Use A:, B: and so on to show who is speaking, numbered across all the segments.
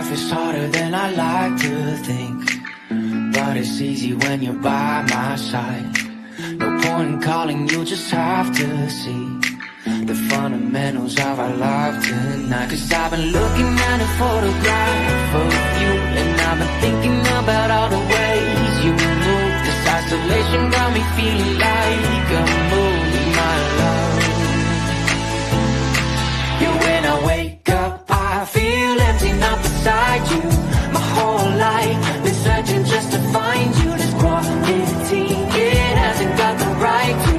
A: life is harder than I like to think, but it's easy when you're by my side. No point in calling, you just have to see the fundamentals of our life tonight. Cause I've been looking at a photograph of you, and I've been thinking about all the ways you move. This isolation got me feeling like I'm moving my love. Yeah, when I wake up, I feel empty, not beside you. My whole life been searching just to find you. This quarantine, it hasn't got the right to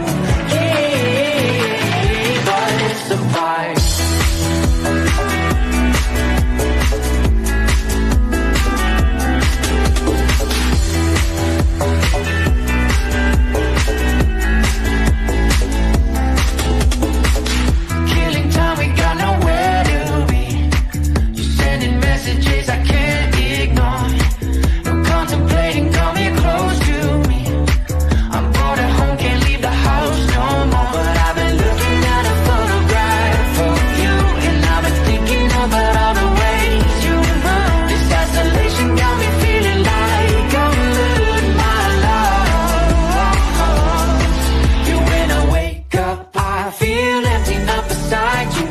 A: keep, but it's a vibe. Killing time, we got nowhere to be. You're sending messages I can't ignore. No contemplating, coming close to me. I'm bored at home, can't leave the house no more. But I've been looking at a photograph of you, and I've been thinking about all the ways you move. This isolation got me feeling like I'm losing my love. Yeah, when I wake up, I feel empty, not beside you.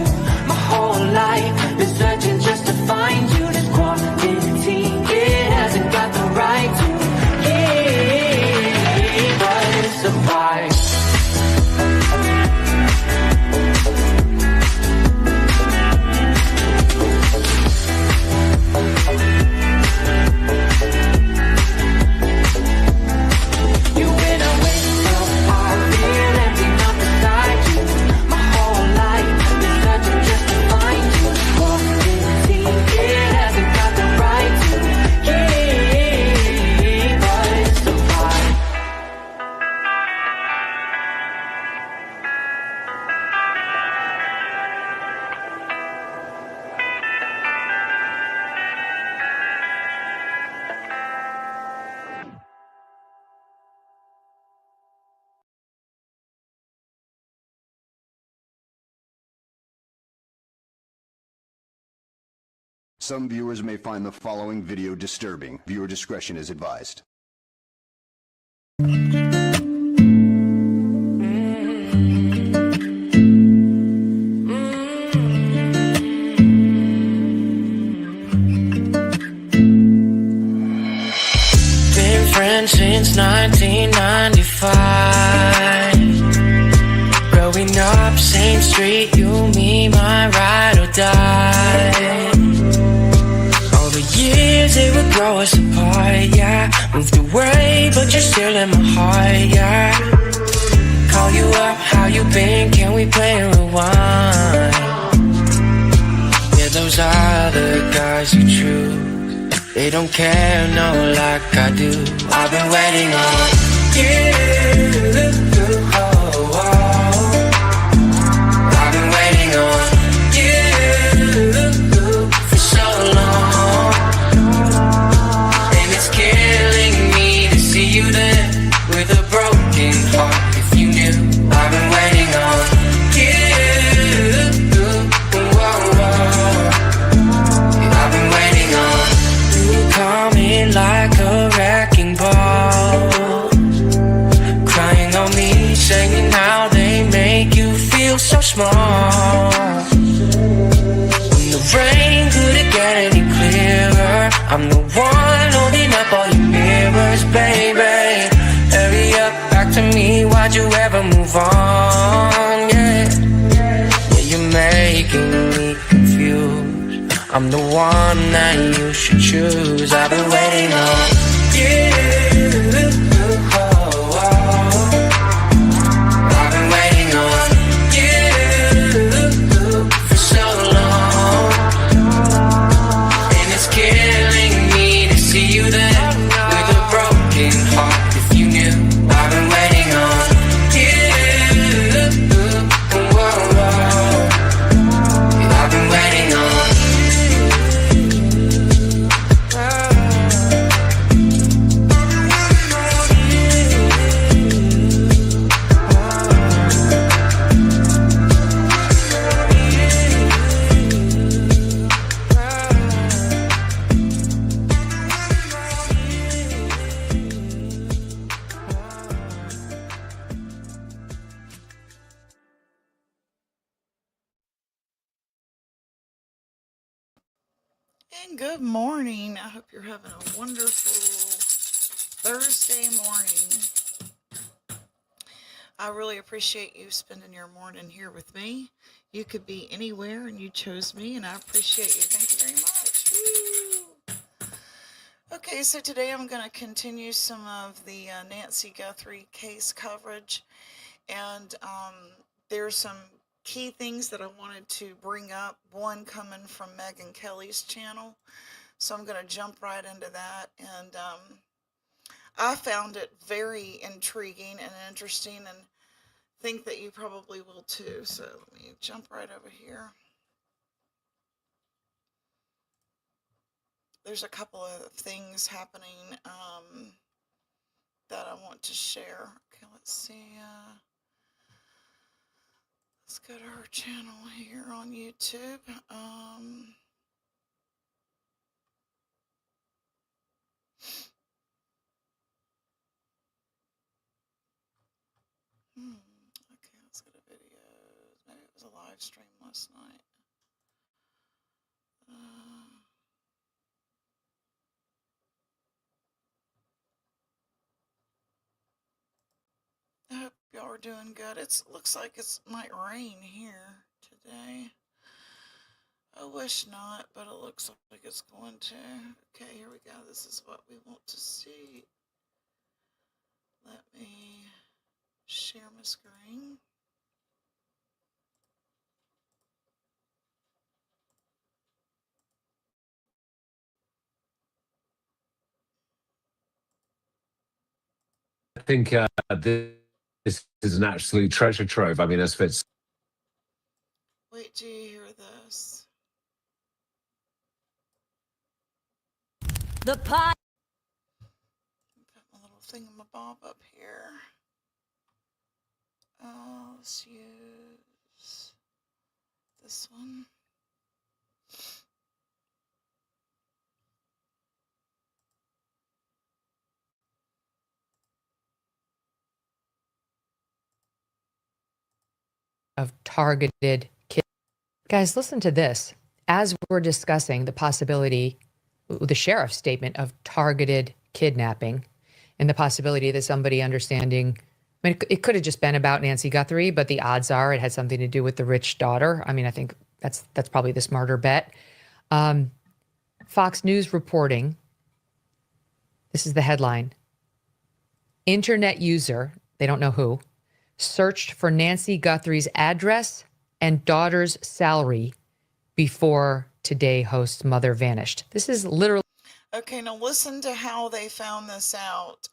A: My whole life been searching just to find you. This quarantine, it hasn't got the right to keep, but it's a vibe. You, when I wake up, I feel empty, not beside you. My whole life been searching just to find you. Quarantine, it hasn't got the right to keep, but it's a vibe.
B: Some viewers may find the following video disturbing. Viewer discretion is advised.
A: Been friends since 1995. Growing up, same street, you, me, my ride or die. All the years, they would grow us apart, yeah. Moved away, but you're still in my heart, yeah. Call you up, how you been, can we play a rewind? Yeah, those other guys are true. They don't care, no, like I do. I've been waiting on you. Oh, oh. I've been waiting on you for so long, and it's killing me to see you there with a broken heart. If you knew, I've been waiting on you. Whoa, whoa. I've been waiting on coming like a wrecking ball, crying on me, saying how they make you feel so small. When the rain couldn't get any clearer, I'm the one holding up all your mirrors, baby. Hurry up, back to me, why'd you ever move on? Yeah, you're making me confused. I'm the one that you should choose. I've been waiting on you. Oh, oh. I've been waiting on you for so long, and it's killing me to see you there with a broken heart. If you knew, I've been waiting on you. Whoa, whoa. I've been waiting on you.
C: And good morning. I hope you're having a wonderful Thursday morning. I really appreciate you spending your morning here with me. You could be anywhere and you chose me, and I appreciate you. Thank you very much. Woo. Okay, so today I'm going to continue some of the Nancy Guthrie case coverage, and there's some key things that I wanted to bring up, one coming from Megyn Kelly's channel. So I'm going to jump right into that. And I found it very intriguing and interesting, and think that you probably will too. So let me jump right over here. There's a couple of things happening that I want to share. Okay, let's see. Let's go to her channel here on YouTube. Okay, let's go to videos. Maybe it was a live stream last night. I hope y'all are doing good. It looks like it might rain here today. I wish not, but it looks like it's going to. Okay, here we go. This is what we want to see. Let me share my screen.
D: I think this is an absolute treasure trove. I mean, as fits.
C: Wait till you hear this.
E: The pot.
C: Put my little thingamabob up here. Let's use this one.
E: Of targeted kids. Guys, listen to this. As we're discussing the possibility, the sheriff's statement of targeted kidnapping and the possibility that somebody understanding, I mean, it could have just been about Nancy Guthrie, but the odds are it had something to do with the rich daughter. I mean, I think that's probably the smarter bet. Fox News reporting, this is the headline. Internet user, they don't know who, searched for Nancy Guthrie's address and daughter's salary before Today host's mother vanished. This is literally.
C: Okay, now listen to how they found this out.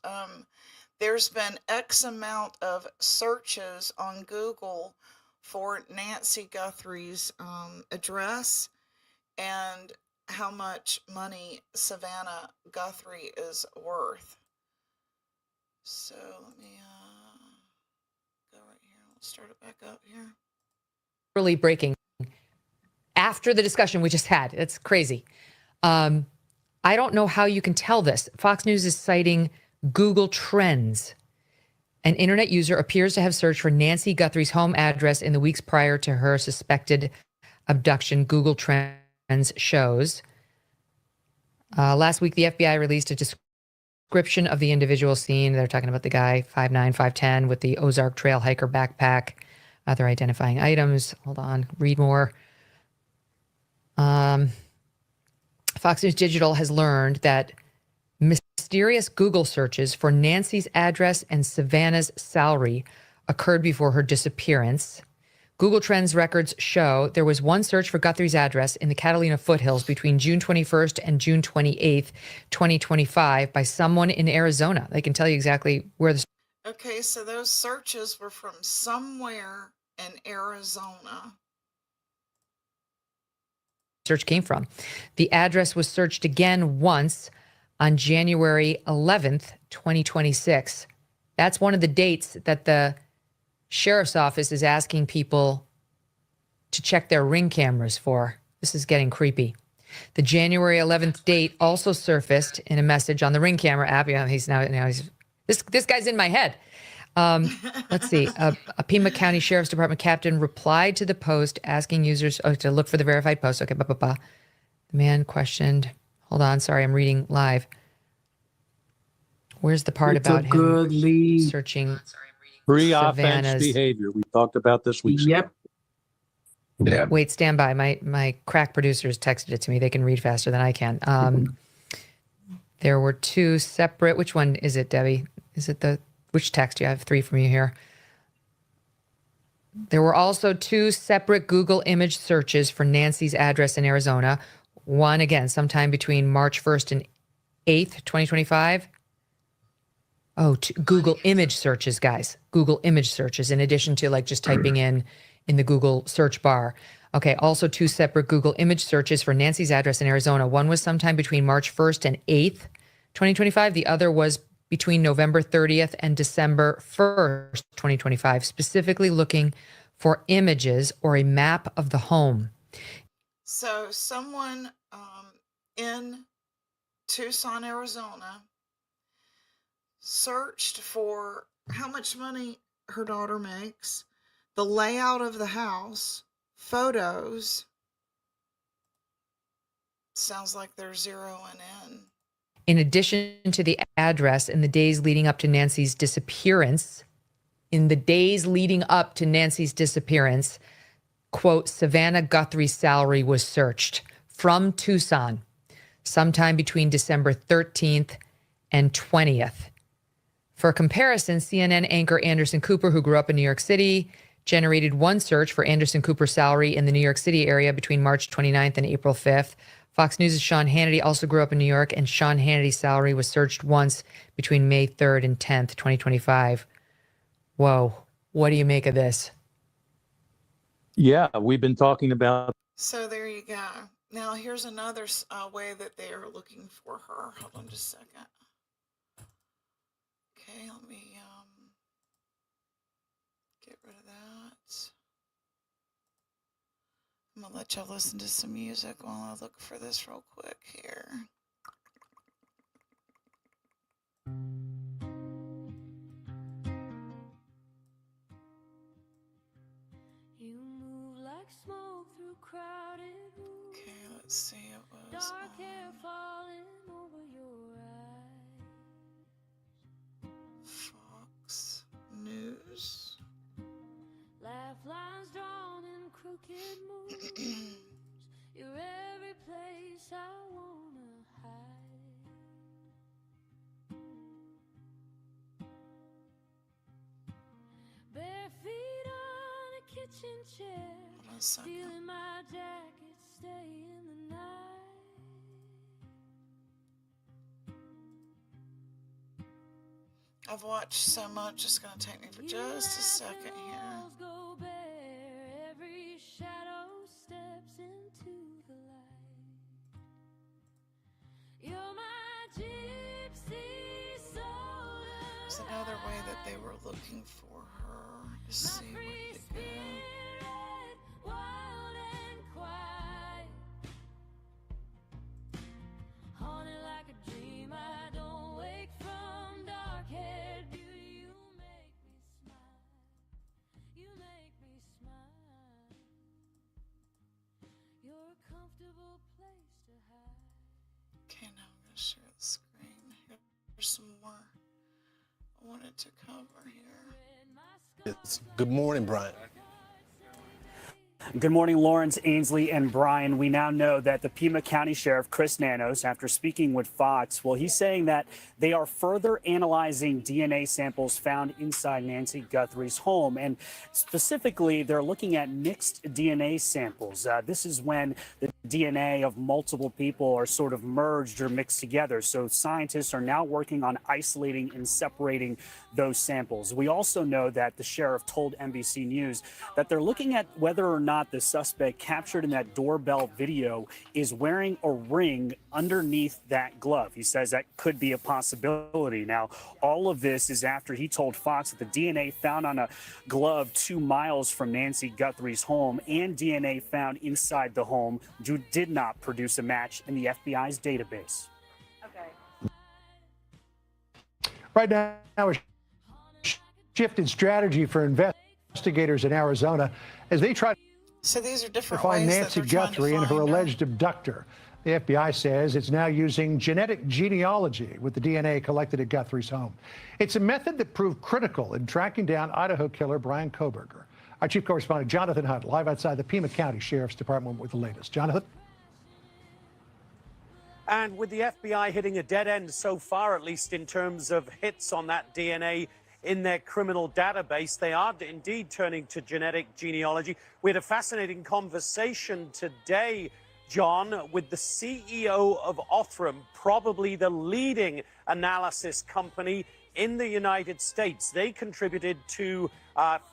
C: There's been X amount of searches on Google for Nancy Guthrie's address and how much money Savannah Guthrie is worth. So let me go right here. Let's start it back up here.
E: Really breaking after the discussion we just had. It's crazy. I don't know how you can tell this. Fox News is citing Google Trends. An internet user appears to have searched for Nancy Guthrie's home address in the weeks prior to her suspected abduction, Google Trends shows. Last week, the FBI released a description of the individual seen. They're talking about the guy, 5'9", 5'10", with the Ozark Trail hiker backpack. Other identifying items. Hold on, read more. Fox News Digital has learned that mysterious Google searches for Nancy's address and Savannah's salary occurred before her disappearance. Google Trends records show there was one search for Guthrie's address in the Catalina foothills between June 21st and June 28th, 2025 by someone in Arizona. They can tell you exactly where the.
C: Okay, so those searches were from somewhere in Arizona.
E: Search came from. The address was searched again once on January 11th, 2026. That's one of the dates that the sheriff's office is asking people to check their Ring cameras for. This is getting creepy. The January 11th date also surfaced in a message on the Ring camera app. Yeah, he's this guy's in my head. Let's see. A Pima County Sheriff's Department captain replied to the post asking users to look for the verified post. Okay, The man questioned. Hold on, sorry, I'm reading live. Where's the part
F: It's
E: about
F: a
E: him
F: good lead.
E: searching
G: Pre-offense
E: Savannah's?
G: behavior. We talked about this week.
F: Yep.
D: Yeah.
E: Wait, stand by. My crack producers texted it to me. They can read faster than I can. There were two separate. Which one is it, Debbie? Is it which text? You have three from you here. There were also two separate Google image searches for Nancy's address in Arizona. One, again, sometime between March 1st and 8th, 2025. Oh, Google image searches, guys. Google image searches, in addition to like just typing in the Google search bar. Okay, also two separate Google image searches for Nancy's address in Arizona. One was sometime between March 1st and 8th, 2025. The other was between November 30th and December 1st, 2025, specifically looking for images or a map of the home.
C: So someone in Tucson, Arizona, searched for how much money her daughter makes, the layout of the house, photos. Sounds like they're zeroing in.
E: In addition to the address, in the days leading up to Nancy's disappearance, quote, Savannah Guthrie's salary was searched from Tucson sometime between December 13th and 20th. For comparison, CNN anchor Anderson Cooper, who grew up in New York City, generated one search for Anderson Cooper's salary in the New York City area between March 29th and April 5th. Fox News' Sean Hannity also grew up in New York, and Sean Hannity's salary was searched once between May 3rd and 10th, 2025. Whoa. What do you make of this?
G: Yeah, we've been talking about.
C: So there you go. Now here's another way that they are looking for her. Hold on just a second. Okay, let me get rid of that. I'm gonna let y'all listen to some music while I look for this real quick here.
H: You move like smoke through crowded rooms.
C: Okay, let's see. It was
H: Dark hair falling over your eyes.
C: Fox News.
H: Laugh lines drawn in crooked moves. You're every place I wanna hide. Bare feet on a kitchen chair.
C: Hold on a second.
H: Stealing my jacket, stay in the night.
C: I've watched so much, it's gonna take me for just a second here.
H: Walls go bare, every shadow steps into the light. You're my gypsy soda.
C: There's another way that they were looking for her. Let's see where did it go.
H: Spirit, wild and quiet. Haunted like a dream, I don't wake from dark-haired beauty. You make me smile. You make me smile. You're a comfortable place to hide.
C: Okay, now I'm gonna share the screen. Here's some more I wanted to cover here.
I: Good morning, Brian.
J: Good morning, Lawrence, Ainsley, and Brian. We now know that the Pima County Sheriff, Chris Nanos, after speaking with Fox, well, he's saying that they are further analyzing DNA samples found inside Nancy Guthrie's home. And specifically, they're looking at mixed DNA samples. This is when the DNA of multiple people are sort of merged or mixed together. So scientists are now working on isolating and separating those samples. We also know that the sheriff told NBC News that they're looking at whether or not the suspect captured in that doorbell video is wearing a ring underneath that glove. He says that could be a possibility. Now, all of this is after he told Fox that the DNA found on a glove 2 miles from Nancy Guthrie's home and DNA found inside the home did not produce a match in the FBI's database.
K: Right now, a shift in strategy for investigators in Arizona as they try
C: So these are
K: to
C: different
K: find
C: ways
K: Nancy
C: that they're trying to
K: Guthrie and her
C: find her.
K: alleged abductor. The FBI says it's now using genetic genealogy with the DNA collected at Guthrie's home. It's a method that proved critical in tracking down Idaho killer Brian Kohberger. Our chief correspondent Jonathan Hunt, live outside the Pima County Sheriff's Department with the latest. Jonathan?
F: And with the FBI hitting a dead end so far, at least in terms of hits on that DNA in their criminal database, they are indeed turning to genetic genealogy. We had a fascinating conversation today, John, with the CEO of Othram, probably the leading analysis company in the United States. They contributed to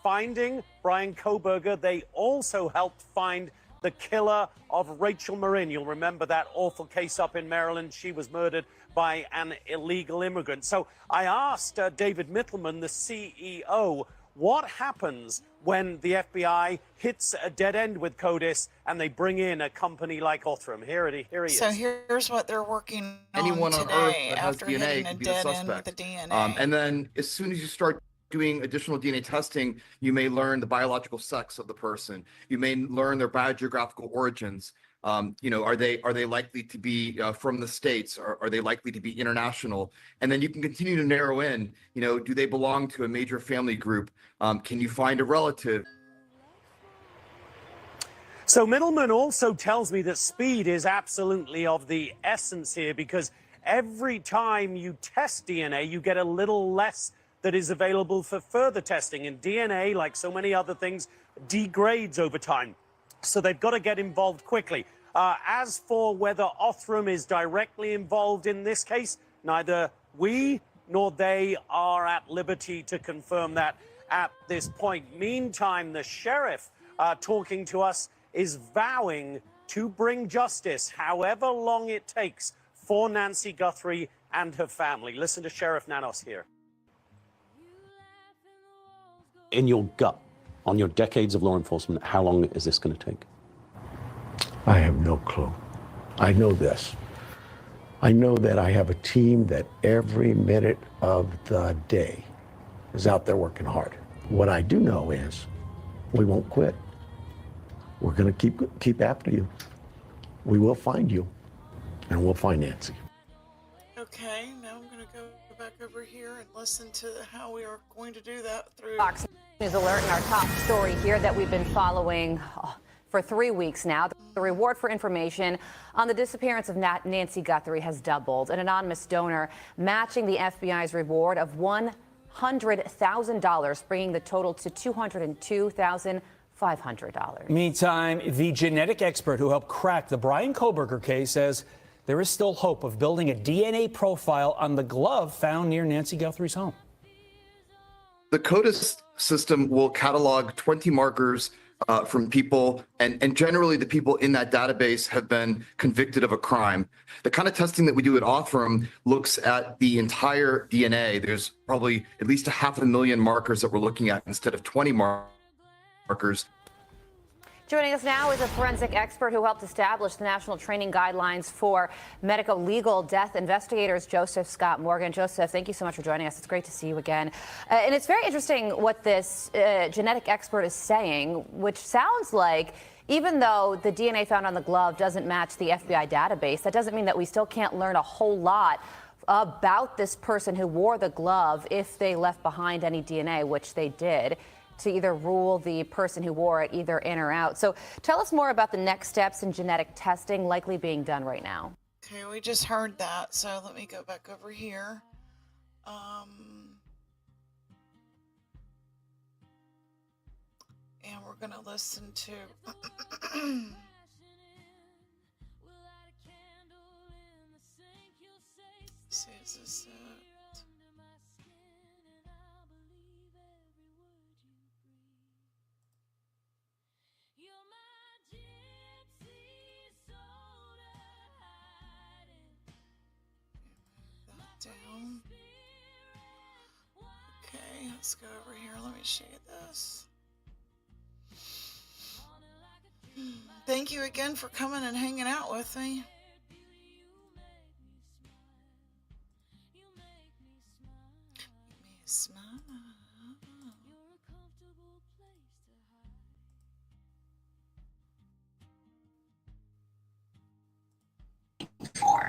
F: finding Brian Kohberger. They also helped find the killer of Rachel Marin. You'll remember that awful case up in Maryland. She was murdered by an illegal immigrant. So I asked David Mittelman, the CEO, what happens when the FBI hits a dead end with CODIS and they bring in a company like Othram? Here he is.
C: So here's what they're working on
L: Anyone on Earth
C: today
L: that has
C: after
L: DNA
C: hitting a
L: could be the
C: dead end with
L: suspect.
C: the DNA.
L: And then as soon as you start doing additional DNA testing, you may learn the biological sex of the person. You may learn their biogeographical origins. Are they likely to be from the States? Or are they likely to be international? And then you can continue to narrow in, do they belong to a major family group? Can you find a relative?
F: So Middleman also tells me that speed is absolutely of the essence here, because every time you test DNA, you get a little less that is available for further testing. And DNA, like so many other things, degrades over time. So they've got to get involved quickly. As for whether Othram is directly involved in this case, neither we nor they are at liberty to confirm that at this point. Meantime, the sheriff talking to us is vowing to bring justice, however long it takes, for Nancy Guthrie and her family. Listen to Sheriff Nanos here.
M: In your gut, on your decades of law enforcement, how long is this going to take?
N: I have no clue. I know this. I know that I have a team that every minute of the day is out there working hard. What I do know is we won't quit. We're going to keep after you. We will find you, and we'll find Nancy.
C: Okay, now I'm going to go back over here and listen to how we are going to do that through
O: Fox News Alert, and our top story here that we've been following for 3 weeks now. The reward for information on the disappearance of Nancy Guthrie has doubled. An anonymous donor matching the FBI's reward of $100,000, bringing the total to $202,500.
P: Meantime, the genetic expert who helped crack the Brian Kohberger case says there is still hope of building a DNA profile on the glove found near Nancy Guthrie's home.
L: The CODIS system will catalog 20 markers from people, and generally the people in that database have been convicted of a crime. The kind of testing that we do at Othram looks at the entire DNA. There's probably at least 500,000 markers that we're looking at instead of 20 markers.
O: Joining us now is a forensic expert who helped establish the national training guidelines for medical legal death investigators, Joseph Scott Morgan. Joseph, thank you so much for joining us. It's great to see you again. And it's very interesting what this genetic expert is saying, which sounds like even though the DNA found on the glove doesn't match the FBI database, that doesn't mean that we still can't learn a whole lot about this person who wore the glove if they left behind any DNA, which they did, to either rule the person who wore it either in or out. So tell us more about the next steps in genetic testing likely being done right now.
C: Okay, we just heard that, so let me go back over here. And we're going to listen to... See, is this it? Down. Okay, let's go over here. Let me show you this. Thank you again for coming and hanging out with me. Make me smile.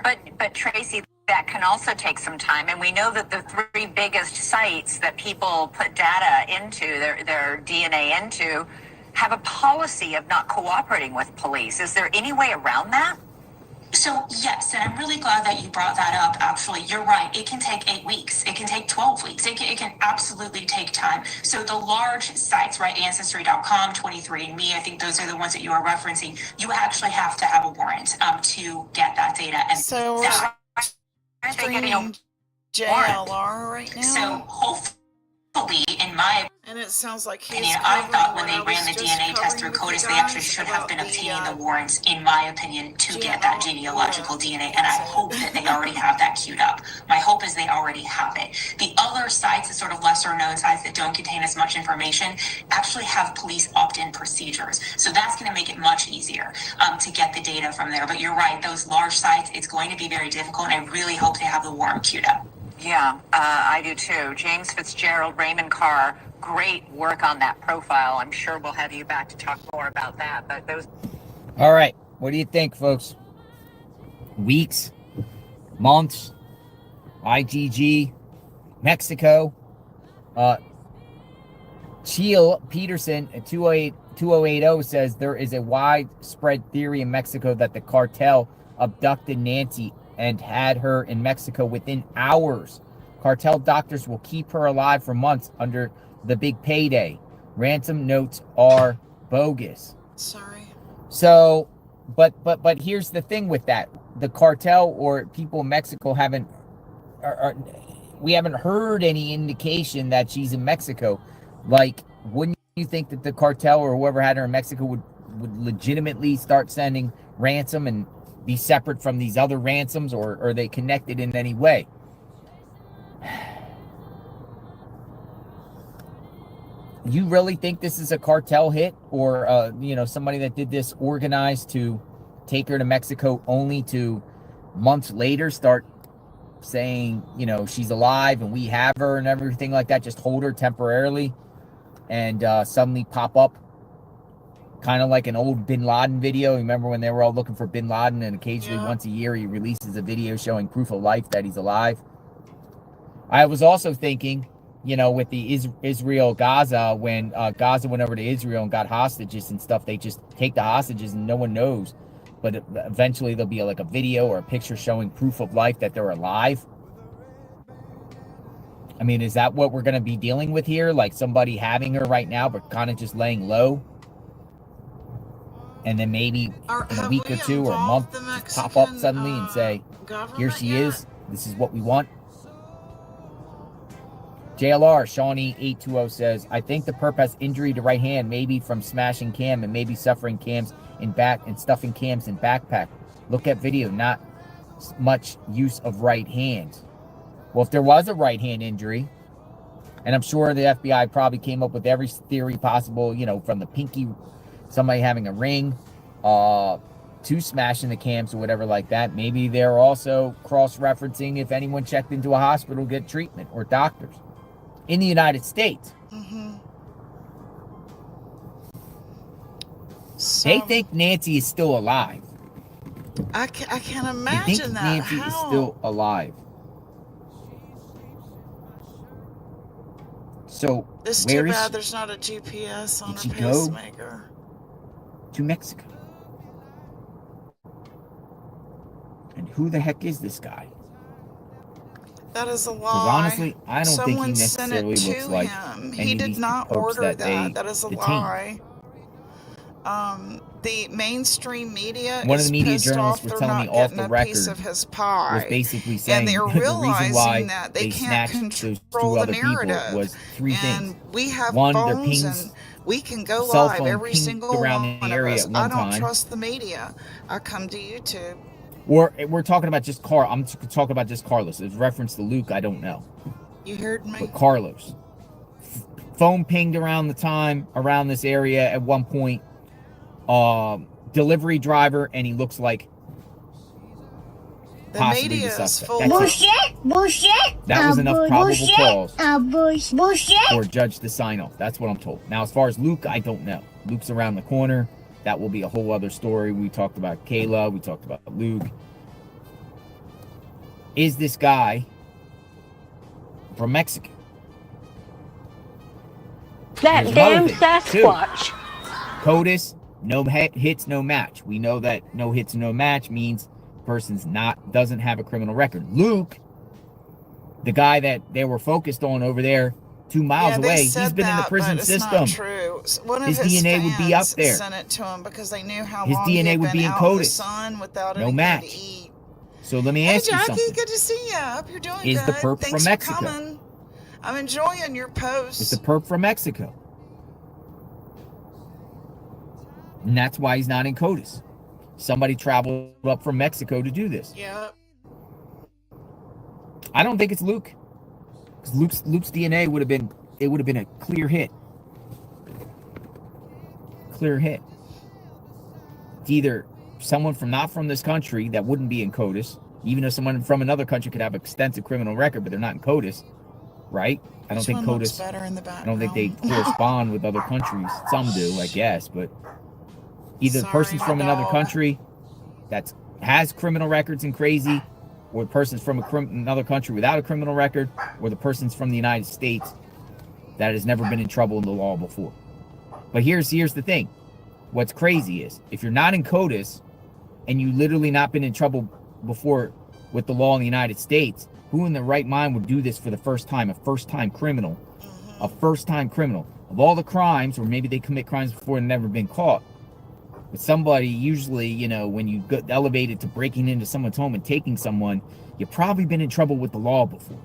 Q: But Tracy, that can also take some time, and we know that the three biggest sites that people put data into, their DNA into, have a policy of not cooperating with police. Is there any way around that?
R: So yes, and I'm really glad that you brought that up. Actually, you're right. It can take 8 weeks. It can take 12 weeks. It can absolutely take time. So the large sites, right, Ancestry.com, 23andMe, I think those are the ones that you are referencing. You actually have to have a warrant to get that data. And
C: So
R: that,
Q: Aren't they getting a
C: JLR right now?
R: so hopefully, in my
C: And it sounds like he's
R: opinion, I thought when they
C: covering
R: ran the
C: what I was
R: DNA
C: just
R: test through
C: covering with
R: CODIS,
C: you
R: they actually
C: guys
R: should have
C: about
R: been obtaining the
C: the
R: warrants, in my opinion, to get that genealogical DNA. And I hope that they already have that queued up. My hope is they already have it. The other sites, the sort of lesser known sites that don't contain as much information, actually have police opt-in procedures. So that's going to make it much easier to get the data from there. But you're right, those large sites, it's going to be very difficult. And I really hope they have the warrant queued up.
Q: Yeah, I do too. James Fitzgerald, Raymond Carr, great work on that profile. I'm sure we'll have you back to talk more about that. But those.
S: All right. What do you think, folks? Weeks, months, IgG, Mexico, Cheel Peterson at 2080 says there is a widespread theory in Mexico that the cartel abducted Nancy and had her in Mexico within hours. Cartel doctors will keep her alive for months under the big payday. Ransom notes are bogus.
C: Sorry.
S: So, but here's the thing with that: the cartel or people in Mexico we haven't heard any indication that she's in Mexico. Like, wouldn't you think that the cartel or whoever had her in Mexico would legitimately start sending ransom and be separate from these other ransoms, or are they connected in any way? You really think this is a cartel hit, or somebody that did this organized to take her to Mexico, only to months later start saying, she's alive and we have her and everything like that, just hold her temporarily, and suddenly pop up kind of like an old Bin Laden video? Remember when they were all looking for Bin Laden, and occasionally once a year he releases a video showing proof of life that he's alive? I was also thinking, with the Israel-Gaza, when Gaza went over to Israel and got hostages and stuff, they just take the hostages and no one knows. But eventually there'll be like a video or a picture showing proof of life that they're alive. I mean, is that what we're going to be dealing with here? Like somebody having her right now, but kind of just laying low? And then maybe in a week or two or a month, just pop up suddenly and say, here she is. This is what we want. JLR, Shawnee 820 says, I think the perp has injury to right hand, maybe from smashing Cam and maybe suffering Cams in back and stuffing Cams in backpack. Look at video, not much use of right hand. Well, if there was a right hand injury, and I'm sure the FBI probably came up with every theory possible, from the pinky, somebody having a ring, to smashing the Cams or whatever like that. Maybe they're also cross-referencing if anyone checked into a hospital to get treatment, or doctors in the United States. They think Nancy is still alive.
C: I can't
S: They
C: imagine
S: think
C: that.
S: Nancy is still alive. So
C: It's
S: where
C: too
S: is
C: bad
S: she?
C: there's not a GPS on
S: Did she
C: her
S: go
C: pacemaker.
S: to Mexico? And who the heck is this guy?
C: That is a lie.
S: Because honestly, I don't think he
C: Someone sent it
S: necessarily
C: to
S: looks like
C: him.
S: any
C: He
S: of
C: did
S: these
C: not
S: popes
C: order
S: that they
C: that. That is a
S: detain.
C: lie. The mainstream media
S: One of
C: is
S: the media
C: pissed
S: journalists
C: off
S: was
C: they're
S: telling me
C: not
S: off
C: getting
S: the
C: a piece
S: record
C: of his pie.
S: was basically saying
C: And they're
S: the reason
C: realizing
S: why
C: that
S: they
C: they can't
S: snatched those two
C: control the
S: other people
C: narrative.
S: was three things.
C: And we have
S: One, their
C: phones
S: pings,
C: and we can go
S: cell
C: live,
S: phone
C: every
S: pinged
C: single
S: around
C: one
S: the
C: of
S: area
C: us.
S: at
C: I
S: one
C: don't
S: time.
C: trust the media. I come to YouTube.
S: Or we're talking about just I'm talking about just Carlos. It's reference to Luke, I don't know.
C: You heard me?
S: But Carlos. Phone pinged around this area at one point. Delivery driver, and he looks like
C: The
S: possibly
C: media
S: the
C: is
S: suspect.
C: full
S: That's
C: of
S: it.
T: Bullshit.
S: That was enough probable cause
T: Bullshit.
S: for a judge to sign off. That's what I'm told. Now, as far as Luke, I don't know. Luke's around the corner. That will be a whole other story. We talked about Kayla. We talked about Luke. is this guy from Mexico.
T: That
S: Here's
T: damn
S: another thing, too.
T: Sasquatch.
S: CODIS, no hits, no match. We know that no hits, no match means person's doesn't have a criminal record. Luke, the guy that they were focused on over there 2 miles
C: Yeah, they
S: away,
C: said
S: he's been in the
C: that,
S: prison
C: but it's
S: system.
C: not true. One of
S: His
C: his
S: DNA would be up
C: fans
S: there.
C: sent it to him because they knew how
S: His
C: long he
S: DNA
C: had
S: would
C: been
S: be in
C: out in the
S: CODIS.
C: sun without
S: No
C: anything
S: match.
C: to eat.
S: So let me
C: Hey,
S: ask you
C: Jackie,
S: something.
C: good to see you. I hope you're doing
S: Is
C: good.
S: the perp
C: Thanks
S: from
C: for
S: Mexico?
C: coming. I'm enjoying your posts.
S: It's the perp from Mexico. And that's why he's not in CODIS. Somebody traveled up from Mexico to do this.
C: Yep.
S: I don't think it's Luke. Because Luke's DNA would have been a clear hit. Clear hit. It's either someone not from this country that wouldn't be in CODIS, even though someone from another country could have an extensive criminal record, but they're not in CODIS, right? I don't
C: Which
S: think
C: one looks
S: CODIS.
C: better in the
S: I don't think they
C: background?
S: correspond with other countries. Some do, I guess, but either the
C: Sorry,
S: person's
C: my
S: from another
C: dog.
S: country that has criminal records and crazy, or the person's from another country without a criminal record, or the person's from the United States that has never been in trouble in the law before. But here's the thing. What's crazy is if you're not in CODIS and you literally not been in trouble before with the law in the United States, who in their right mind would do this for the first time? A first-time criminal. A first-time criminal. Of all the crimes, or maybe they commit crimes before and never been caught, but somebody usually, you know, when you get elevated to breaking into someone's home and taking someone, you've probably been in trouble with the law before.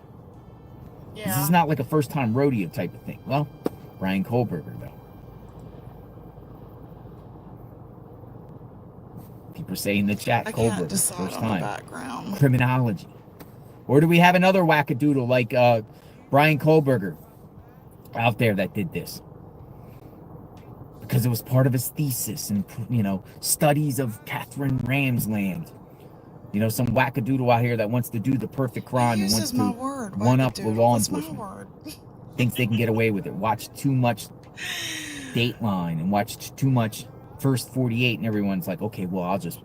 C: Yeah.
S: This is not like a first-time rodeo type of thing. Well, Brian Kohlberger, though. People say in the chat,
C: I can't
S: Kohlberger,
C: decide
S: first
C: on the
S: time.
C: background.
S: Criminology. Or do we have another wackadoodle like Brian Kohlberger out there that did this? Because it was part of his thesis and, you know, studies of Catherine Ramsland. You know, some wackadoodle out here that wants to do the perfect crime and wants to one-up the law enforcement. Thinks they can get away with it. Watch too much Dateline and watch too much First 48 and everyone's like, okay, well, I'll just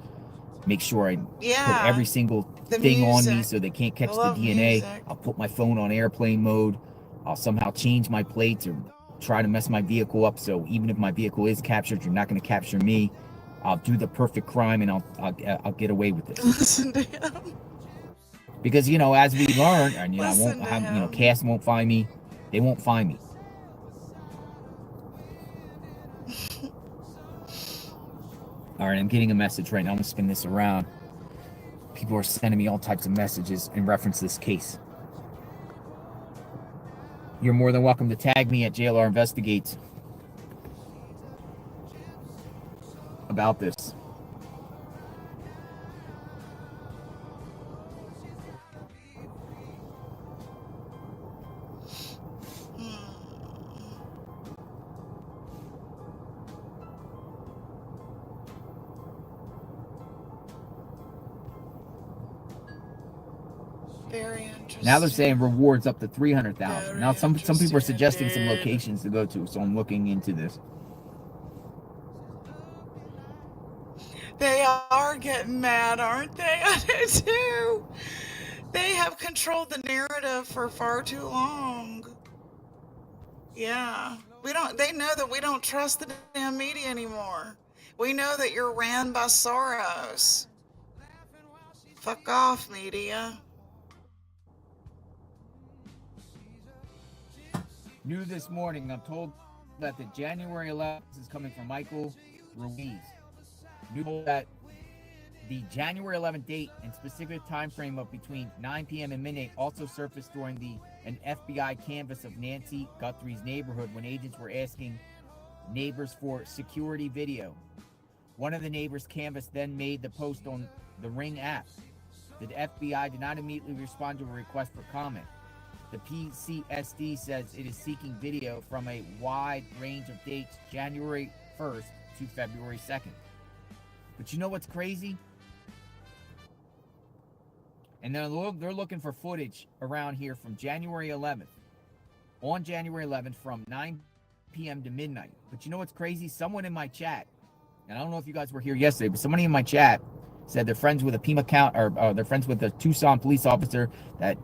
S: make sure I put every single thing on me so they can't catch the DNA. I'll put my phone on airplane mode. I'll somehow change my plates or try to mess my vehicle up so even if my vehicle is captured, you're not going to capture me. I'll do the perfect crime and I'll get away with this.
C: Listen to him.
S: Because, you know, as we learn, and you know, I won't have, you know, Cass won't find me. They won't find me. All right, I'm getting a message right now. I'm gonna spin this around. People are sending me all types of messages in reference to this case. You're more than welcome to tag me at JLR Investigates about this.
C: Very interesting.
S: Now they're saying rewards up to 300,000. Now some people are suggesting some locations to go to, so I'm looking into this.
C: They are getting mad, aren't they? I do too. They have controlled the narrative for far too long. Yeah. They know that we don't trust the damn media anymore. We know that you're ran by Soros. Fuck off, media.
S: New this morning, I'm told that the January 11th is coming from Michael Ruiz. New that the January 11th date and specific time frame of between 9 p.m. and midnight also surfaced during an FBI canvass of Nancy Guthrie's neighborhood when agents were asking neighbors for security video. One of the neighbors canvassed then made the post on the Ring app. The FBI did not immediately respond to a request for comment. The PCSD says it is seeking video from a wide range of dates, January 1st to February 2nd. But you know what's crazy? And they're looking for footage around here from January 11th. On January 11th from 9 p.m. to midnight. But you know what's crazy? Someone in my chat, and I don't know if you guys were here yesterday, but somebody in my chat said they're friends with a Pima County, or they're friends with a Tucson police officer that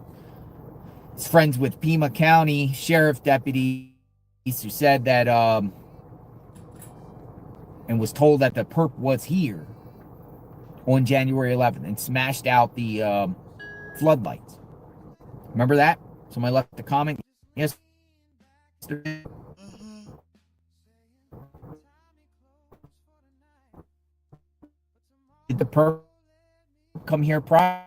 S: is friends with Pima County sheriff deputies who said that, and was told that the perp was here on January 11th and smashed out the floodlights. Remember that? Somebody left a comment. Yes. Did the perp come here prior?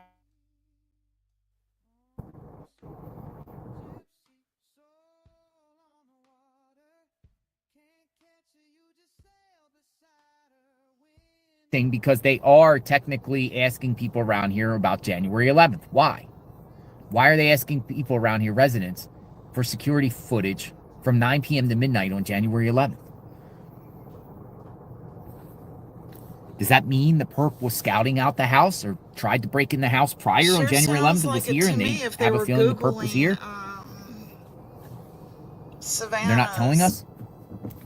S: Thing, because they are technically asking people around here about January 11th. Why? Why are they asking people around here, residents, for security footage from 9 p.m. to midnight on January 11th? Does that mean the perp was scouting out the house or tried to break in the house prior on January 11th and was here, and they have a feeling the perp was here? They're not telling us?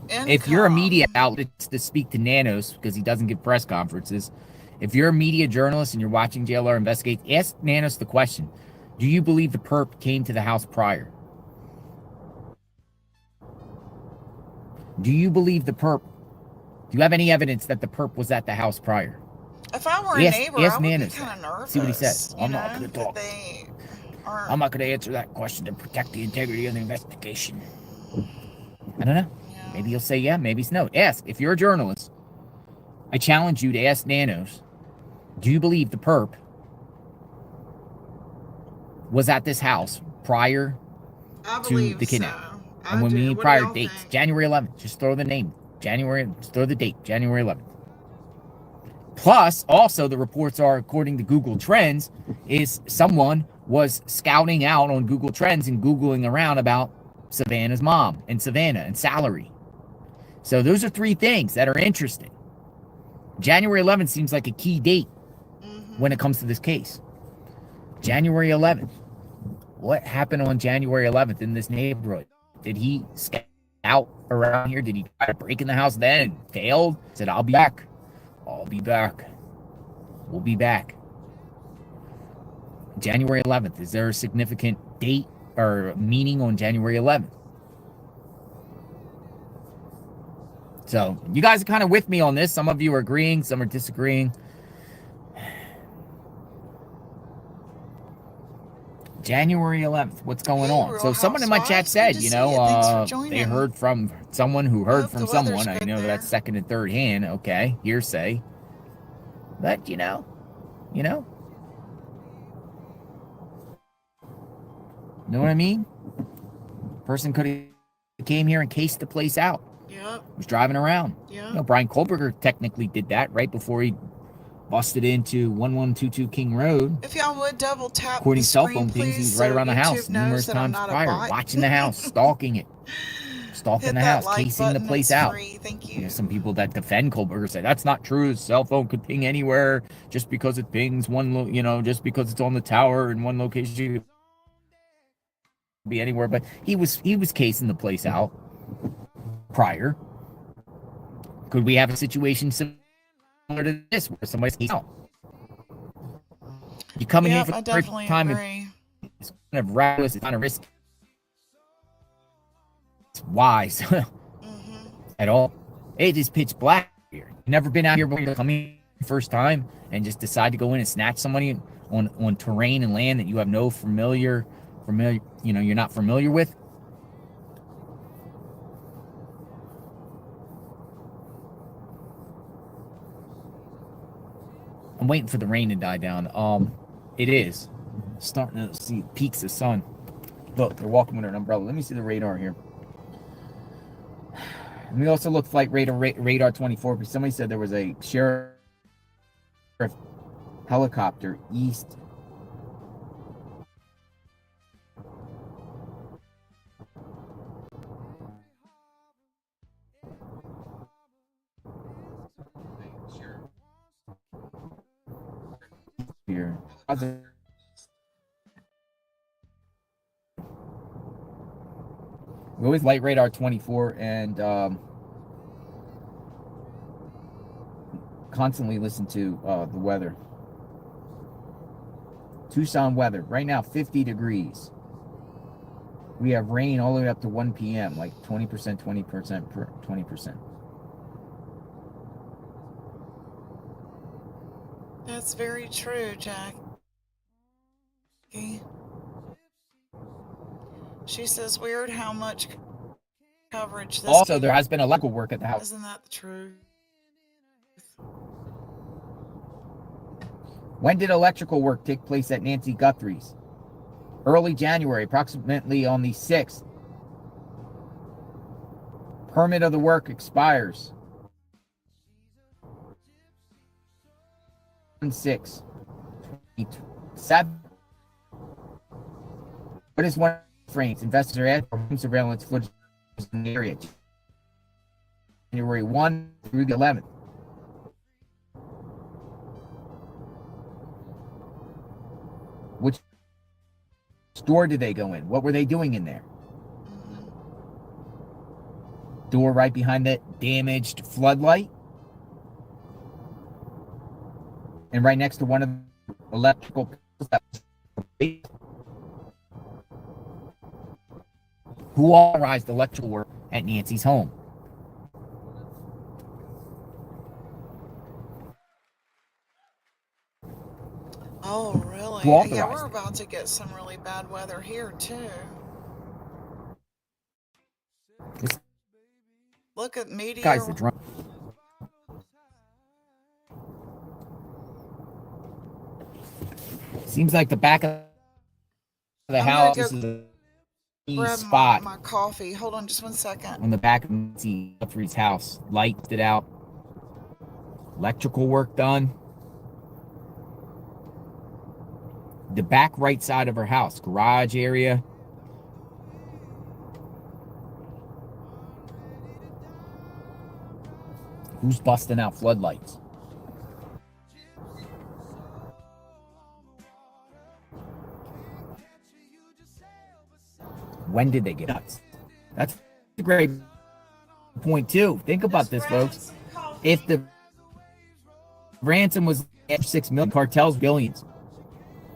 S: If you're a media outlet to speak to Nanos, because he doesn't give press conferences, if you're a media journalist and you're watching JLR Investigate, ask Nanos the question, do you believe the perp came to the house prior? Do you believe the perp, do you have any evidence that the perp was at the house prior?
C: If I were a neighbor, I would be kind of nervous.
S: See what he says. I'm not going to talk. I'm not going to answer that question to protect the integrity of the investigation. I don't know. Maybe you'll say yeah, maybe it's no. Ask. If you're a journalist, I challenge you to ask Nanos, do you believe the perp was at this house prior to the kidnapping? And when we need prior dates, January 11th, just throw the name. Just throw the date, January 11th. Plus, also, the reports are, according to Google Trends, is someone was scouting out on Google Trends and Googling around about Savannah's mom and Savannah and salary. So those are three things that are interesting. January 11th seems like a key date when it comes to this case. January 11th. What happened on January 11th in this neighborhood? Did he scout around here? Did he try to break in the house then and failed? Said, I'll be back. I'll be back. We'll be back. January 11th. Is there a significant date or meaning on January 11th? So you guys are kind of with me on this. Some of you are agreeing, some are disagreeing. January 11th, what's going on? So someone in my chat said, you know, they heard from someone who heard from someone. I know that's second and third hand. Okay, hearsay. But, you know. Know what I mean? Person could have came here and cased the place out.
C: Yep.
S: Was driving around.
C: Yeah.
S: You know, Brian Kohlberger technically did that right before he busted into 1122 King Road.
C: If y'all would double tap
S: According
C: the
S: to cell
C: screen,
S: phone
C: please,
S: pings, he was right around the house numerous times prior, watching the house, stalking it, stalking the house, casing the place out.
C: Thank you.
S: You know, some people that defend Kohlberger say that's not true. His cell phone could ping anywhere just because it pings one, just because it's on the tower in one location. It could be anywhere, but he was casing the place out prior. Could we have a situation similar to this where somebody's casing out? You come in here for the first time and it's kind of reckless, it's kind of risky. It's wise at all. It is pitch black here. You've never been out here before. You're coming first time and just decide to go in and snatch somebody on terrain and land that you have no familiar, you're not familiar with. I'm waiting for the rain to die down. It is starting to see peaks of sun. Look, they're walking with an umbrella. Let me see the radar here. Let me also look flight radar 24 because somebody said there was a sheriff helicopter east. Here. We always light radar 24 and constantly listen to the weather. Tucson weather. Right now, 50 degrees. We have rain all the way up to 1 p.m., like 20%, 20%, 20%.
C: That's very true, Jackie. She says, weird how much coverage this.
S: Also, there has been electrical work at the house.
C: Isn't that the truth?
S: When did electrical work take place at Nancy Guthrie's? Early January, approximately on the 6th. Permit of the work expires 6/27. What is one of the frames? Investors are asking for home surveillance footage in the area. January 1 through the 11th. Which store did they go in? What were they doing in there? Door right behind that damaged floodlight. And right next to one of the electrical poles. Who authorized electrical work at Nancy's home?
C: Oh, really?
S: Who
C: Yeah,
S: authorized
C: we're
S: it?
C: about to get some really bad weather here, too.
S: This
C: Look at media.
S: guy's the drunk. Seems like the back of the
C: I'm
S: house
C: gonna
S: is a key
C: grab
S: spot
C: my coffee. Hold on just one second.
S: on the back of Nancy Guthrie's house. Lights it out. Electrical work done. The back right side of her house, garage area. Who's busting out floodlights? When did they get nuts? That's a great point too. Think about this, folks. If the ransom was $6 million, cartel's billions.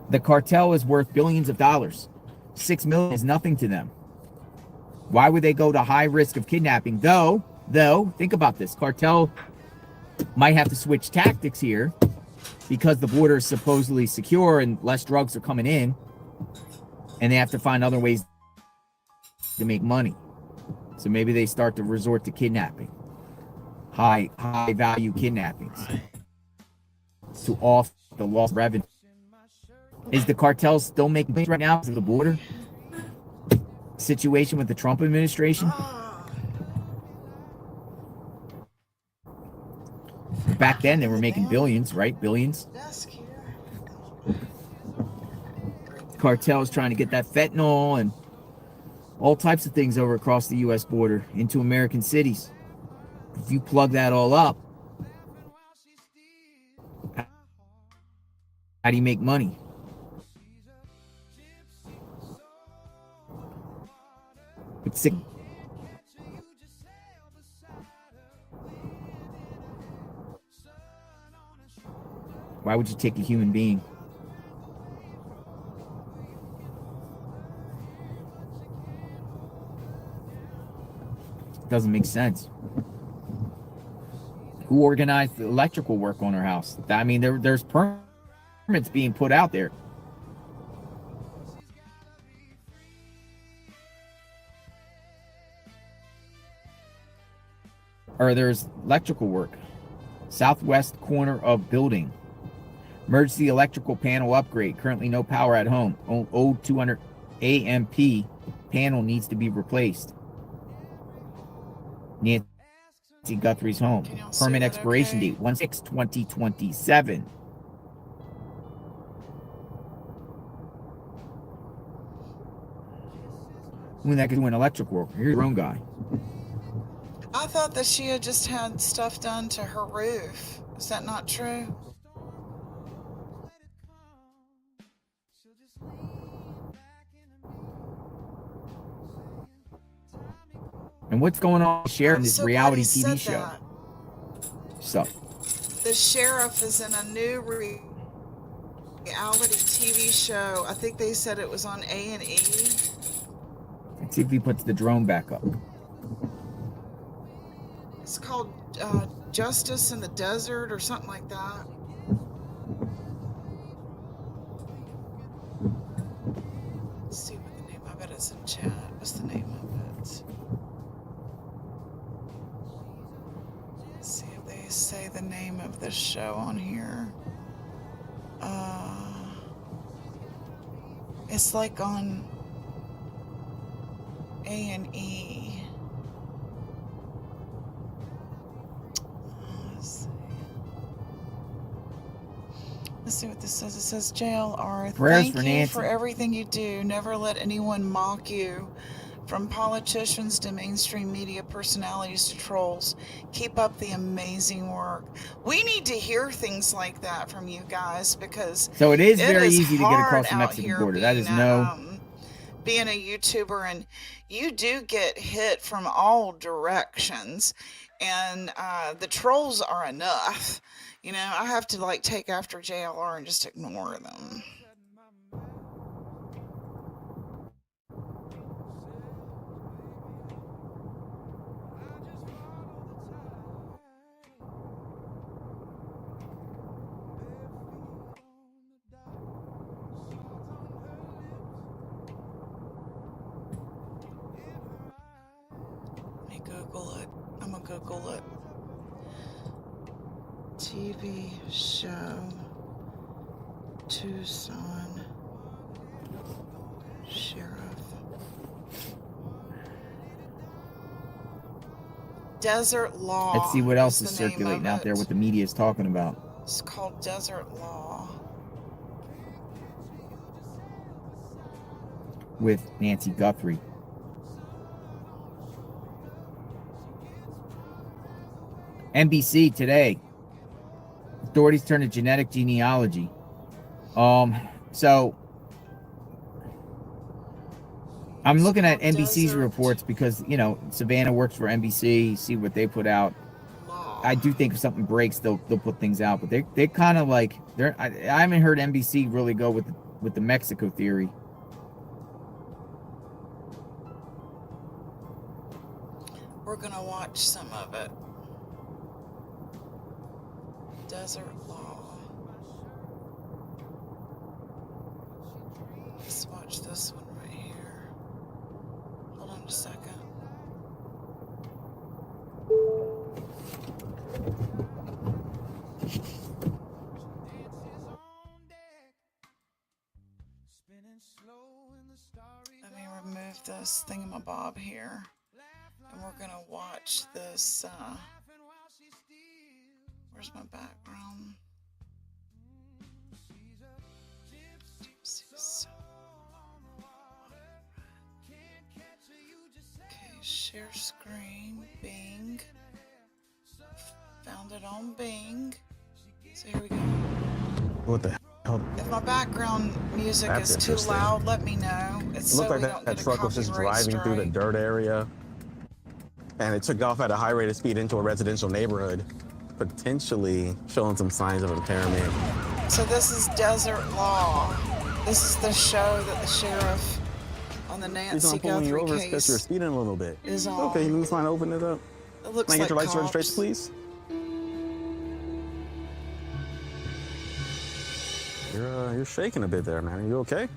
S: The cartel is worth billions of dollars. $6 million is nothing to them. Why would they go to high risk of kidnapping? Though, think about this. Cartel might have to switch tactics here because the border is supposedly secure and less drugs are coming in, and they have to find other ways to make money. So maybe they start to resort to kidnapping, high value kidnappings, to off the lost revenue. Is the cartel still making money right now because of the border situation with the Trump administration? Back then they were making billions, right? Billions. Cartels trying to get that fentanyl and all types of things over across the U.S. border into American cities. If you plug that all up, how do you make money? It's sick. Why would you take a human being? It doesn't make sense. Who organized the electrical work on her house? I mean, there's permits being put out there. Or there's electrical work. Southwest corner of building. Emergency electrical panel upgrade. Currently no power at home. Old 200 AMP panel needs to be replaced. Nancy Guthrie's home. Permit expiration date 1/6/2027. When that could do an electric work. Here's your own guy.
C: I thought that she had just had stuff done to her roof. Is that not true?
S: And what's going on sharing this
C: So
S: reality
C: glad he
S: TV
C: said
S: show?
C: that.
S: So
C: The sheriff is in a new reality TV show. I think they said it was on A&E.
S: Let's see if he puts the drone back up.
C: It's called Justice in the Desert or something like that. Let's see what the name of it is in chat. What's the name of it? Let's see if they say the name of the show on here. It's like on A&E. Let's see what this says. It says, JLR,
S: Prayers
C: thank
S: for
C: you
S: Nancy.
C: for everything you do. Never let anyone mock you. From politicians to mainstream media personalities to trolls. Keep up the amazing work. We need to hear things like that from you guys, because
S: So it is very easy to get
C: hard
S: across the
C: out
S: Mexican
C: here
S: border. That is no.
C: being a YouTuber, and you do get hit from all directions, and the trolls are enough. You know, I have to like take after JLR and just ignore them. Let me Google it. I'm gonna Google it. TV show Tucson Sheriff. Desert Law.
S: Let's see what else is
C: the name
S: circulating
C: of
S: out there,
C: it.
S: what the media is talking about.
C: It's called Desert Law.
S: With Nancy Guthrie. NBC today. Authorities turn to genetic genealogy. So I'm looking at NBC's reports because, you know, Savannah works for NBC, see what they put out. I do think if something breaks, they'll put things out, but they kind of like I haven't heard NBC really go with the Mexico theory.
C: We're gonna watch some of it. Desert Law. Let's watch this one right here. Hold on a second. Let me remove this thingamabob here. And we're gonna watch this, where's my background? Okay, share screen, Bing. Found it on Bing. So here we go.
I: What the hell?
C: If my background music
I: That's
C: is too
I: interesting.
C: loud, let me know. It's
I: It looked
C: so
I: like
C: we don't
I: that
C: get a
I: truck was just
C: copyright
I: driving through the
C: strike.
I: dirt area, and it took off at a high rate of speed into a residential neighborhood, potentially showing some signs of impairment.
C: So this is Desert Law. This is the show that the sheriff on the
I: He's
C: Nancy
I: not pulling you
C: Guthrie
I: over because
C: case
I: you're speeding a little bit.
C: is on.
I: Okay, you just want to open it up?
C: It looks
I: Can I
C: like
I: get your license
C: cops.
I: registration, please? You're shaking a bit there, man. Are you okay?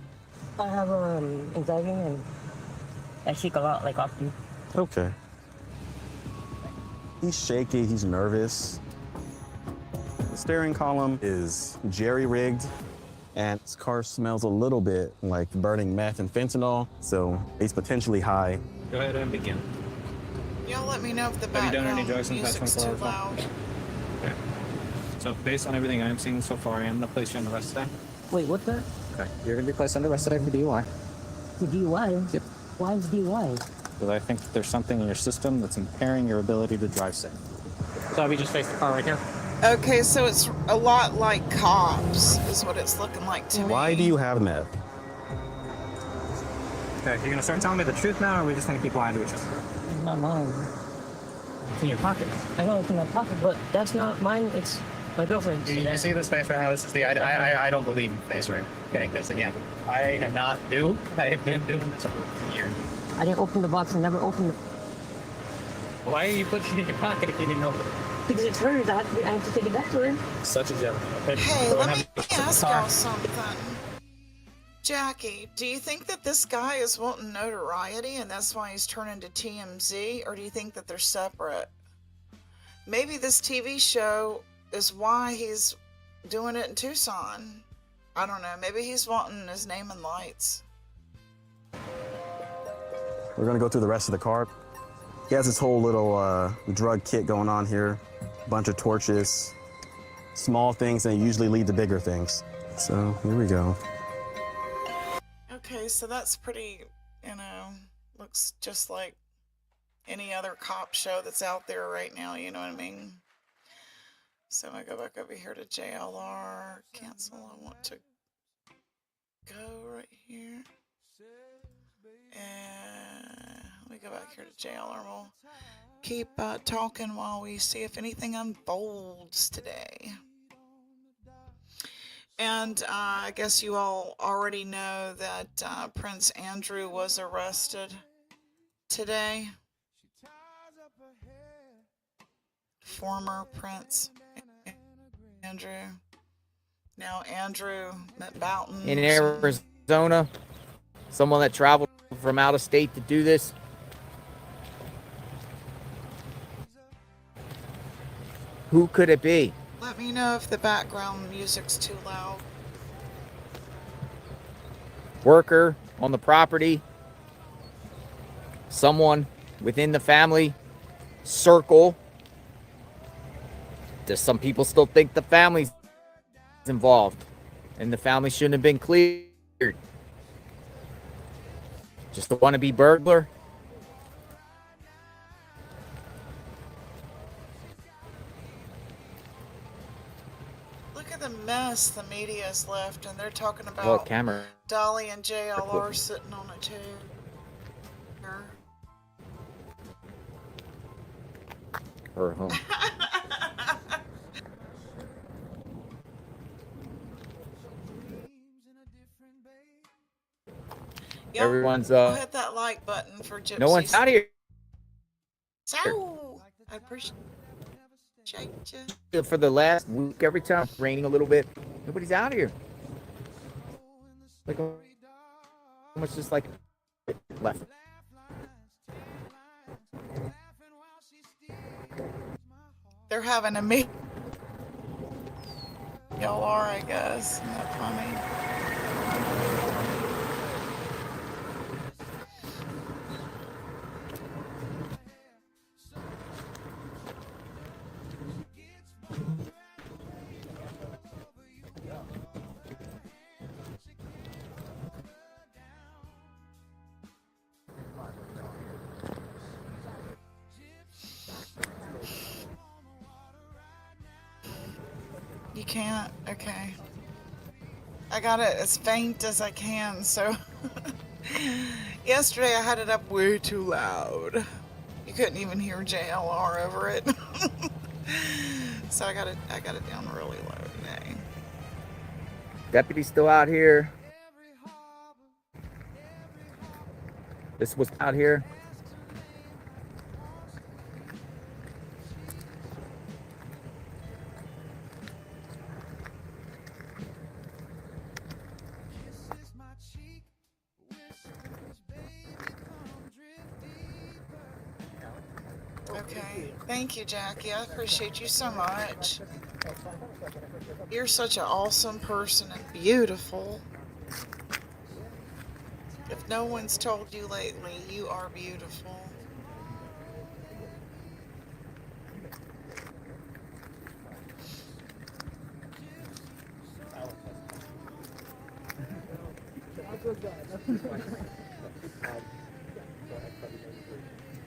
U: I have anxiety and I shake a lot, like often.
I: Okay. He's shaky, he's nervous. The steering column is jerry-rigged, and his car smells a little bit like burning meth and fentanyl, so he's potentially high.
V: Go ahead and begin.
C: Y'all let me know if the
V: Have you done any
C: background
V: drugs in the past
C: music's too
V: 24 hours?
C: loud.
V: Okay. So based on everything I'm seeing so far, I am going to place you on the arrest today.
U: Wait, what's that?
V: Okay. You're going to be placed under arrest today for DUI.
U: The DUI?
V: Yep.
U: Why is DUI?
V: Because I think that there's something in your system that's impairing your ability to drive safe. So have you just faced the car right here?
C: Okay, so it's a lot like Cops, is what it's looking like to me.
I: Why do you have meth?
V: Okay, you're going to start telling me the truth now, or are we just going to keep lying to each other?
U: It's not mine.
V: It's in your pocket.
U: I know it's in my pocket, but that's not mine. It's My girlfriend.
V: You see this face right now? This is the I don't believe in face right getting this again. I am not new. I have been doing this for years.
U: I didn't open the box and never opened it.
V: Why are you putting it in your pocket if you didn't open it?
U: Because it's hers. I have to take it back to her.
V: Such a gentleman.
C: Hey, let me ask y'all something. Jackie, do you think that this guy is wanting notoriety and that's why he's turning to TMZ, or do you think that they're separate? Maybe this TV show is why he's doing it in Tucson. I don't know. Maybe he's wanting his name in lights.
I: We're gonna go through the rest of the car. He has this whole little drug kit going on here. A bunch of torches, small things that usually lead to bigger things. So here we go.
C: Okay, so that's pretty, looks just like any other cop show that's out there right now, you know what I mean? So I'm gonna go back over here to JLR, cancel, I want to go right here. And let me go back here to JLR, we'll keep talking while we see if anything unfolds today. And I guess you all already know that Prince Andrew was arrested today. Former Prince Andrew. Now Andrew Boughton.
S: In Arizona, someone that traveled from out of state to do this. Who could it be?
C: Let me know if the background music's too loud.
S: Worker on the property, someone within the family circle. Does some people still think the family's involved and the family shouldn't have been cleared? Just a wannabe burglar?
C: Look at the mess the media's left, and they're talking about
S: What camera?
C: Dolly and JLR sitting on a chair.
S: Or home.
C: Y'all
S: Everyone's
C: hit that like button for Gypsy.
S: no one's out here.
C: So, I appreciate you.
S: For the last week, every time it's raining a little bit, nobody's out here. Like almost just like left.
C: They're having a meet. Y'all are, I guess. Isn't that funny? You can't? Okay. I got it as faint as I can, so... Yesterday I had it up way too loud. You couldn't even hear JLR over it. So I got it down really low today.
S: Deputy's still out here. This was out here.
C: Okay. Thank you, Jackie. I appreciate you so much. You're such an awesome person and beautiful. If no one's told you lately, you are beautiful.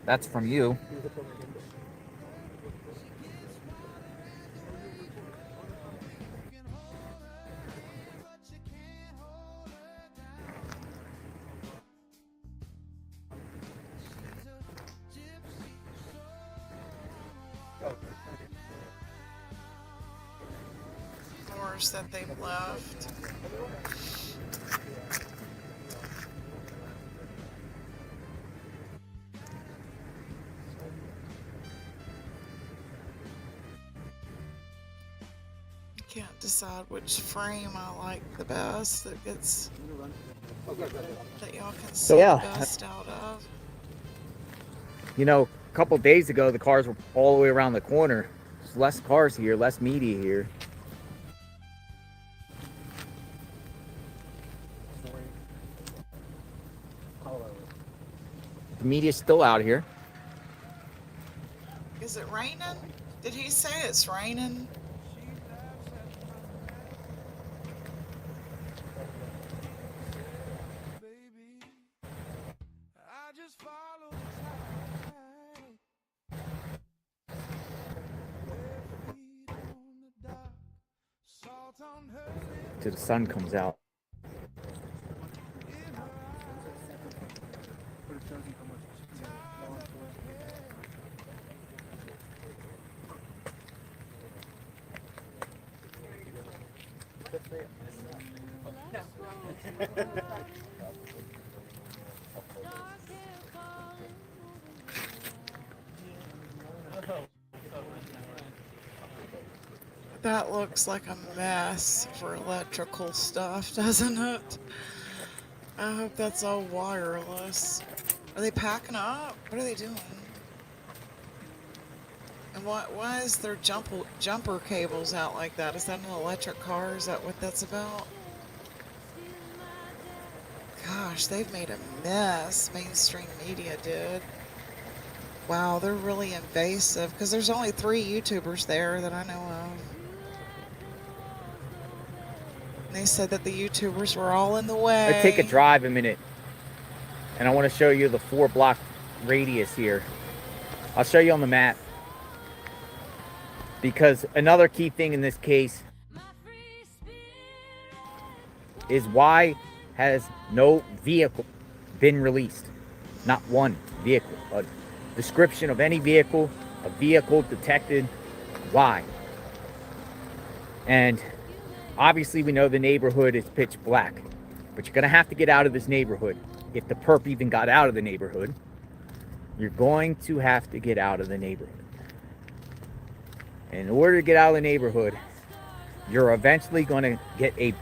S: That's from you.
C: cars that they've left. Can't decide which frame I like the best that gets that y'all can see
S: yeah.
C: the best out of.
S: You know, a couple days ago, the cars were all the way around the corner. There's less cars here, less media here. The media's still out here.
C: Is it raining? Did he say it's raining?
S: Till the sun comes out.
C: That looks like a mess for electrical stuff, doesn't it? I hope that's all wireless. Are they packing up? What are they doing? And why is there jumper cables out like that? Is that an electric car? Is that what that's about? Gosh, they've made a mess. Mainstream media did. Wow, they're really invasive because there's only 3 YouTubers there that I know of. And they said that the YouTubers were all in the way.
S: I take a drive a minute, and I want to show you the 4-block radius here. I'll show you on the map, because another key thing in this case is why has no vehicle been released? Not one vehicle. A description of any vehicle, a vehicle detected. Why? And obviously we know the neighborhood is pitch black, but you're going to have to get out of this neighborhood. If the perp even got out of the neighborhood, you're going to have to get out of the neighborhood. In order to get out of the neighborhood, you're eventually going to get a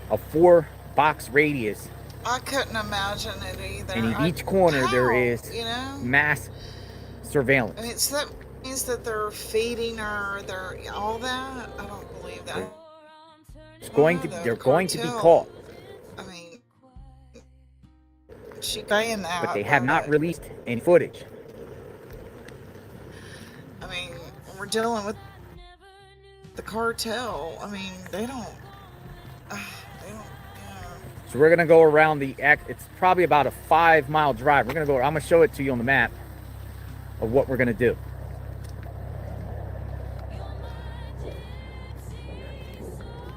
S: 4-box radius.
C: I couldn't imagine it either.
S: And in each corner there is mass surveillance.
C: I mean, so that means that they're feeding her, they're all that. I don't believe that.
S: They're going to be caught.
C: I mean, she saying that,
S: but they have not released any footage.
C: I mean, we're dealing with the cartel. I mean, they don't.
S: So we're gonna go around it's probably about a 5-mile drive. I'm gonna show it to you on the map of what we're gonna do.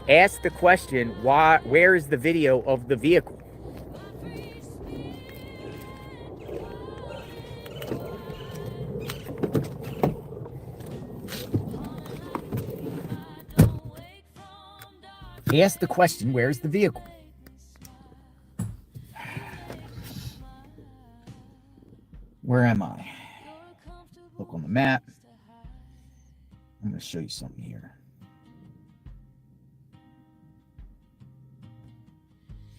S: Ask the question, where is the video of the vehicle? Ask the question, where's the vehicle? Where am I? Look on the map. I'm going to show you something here.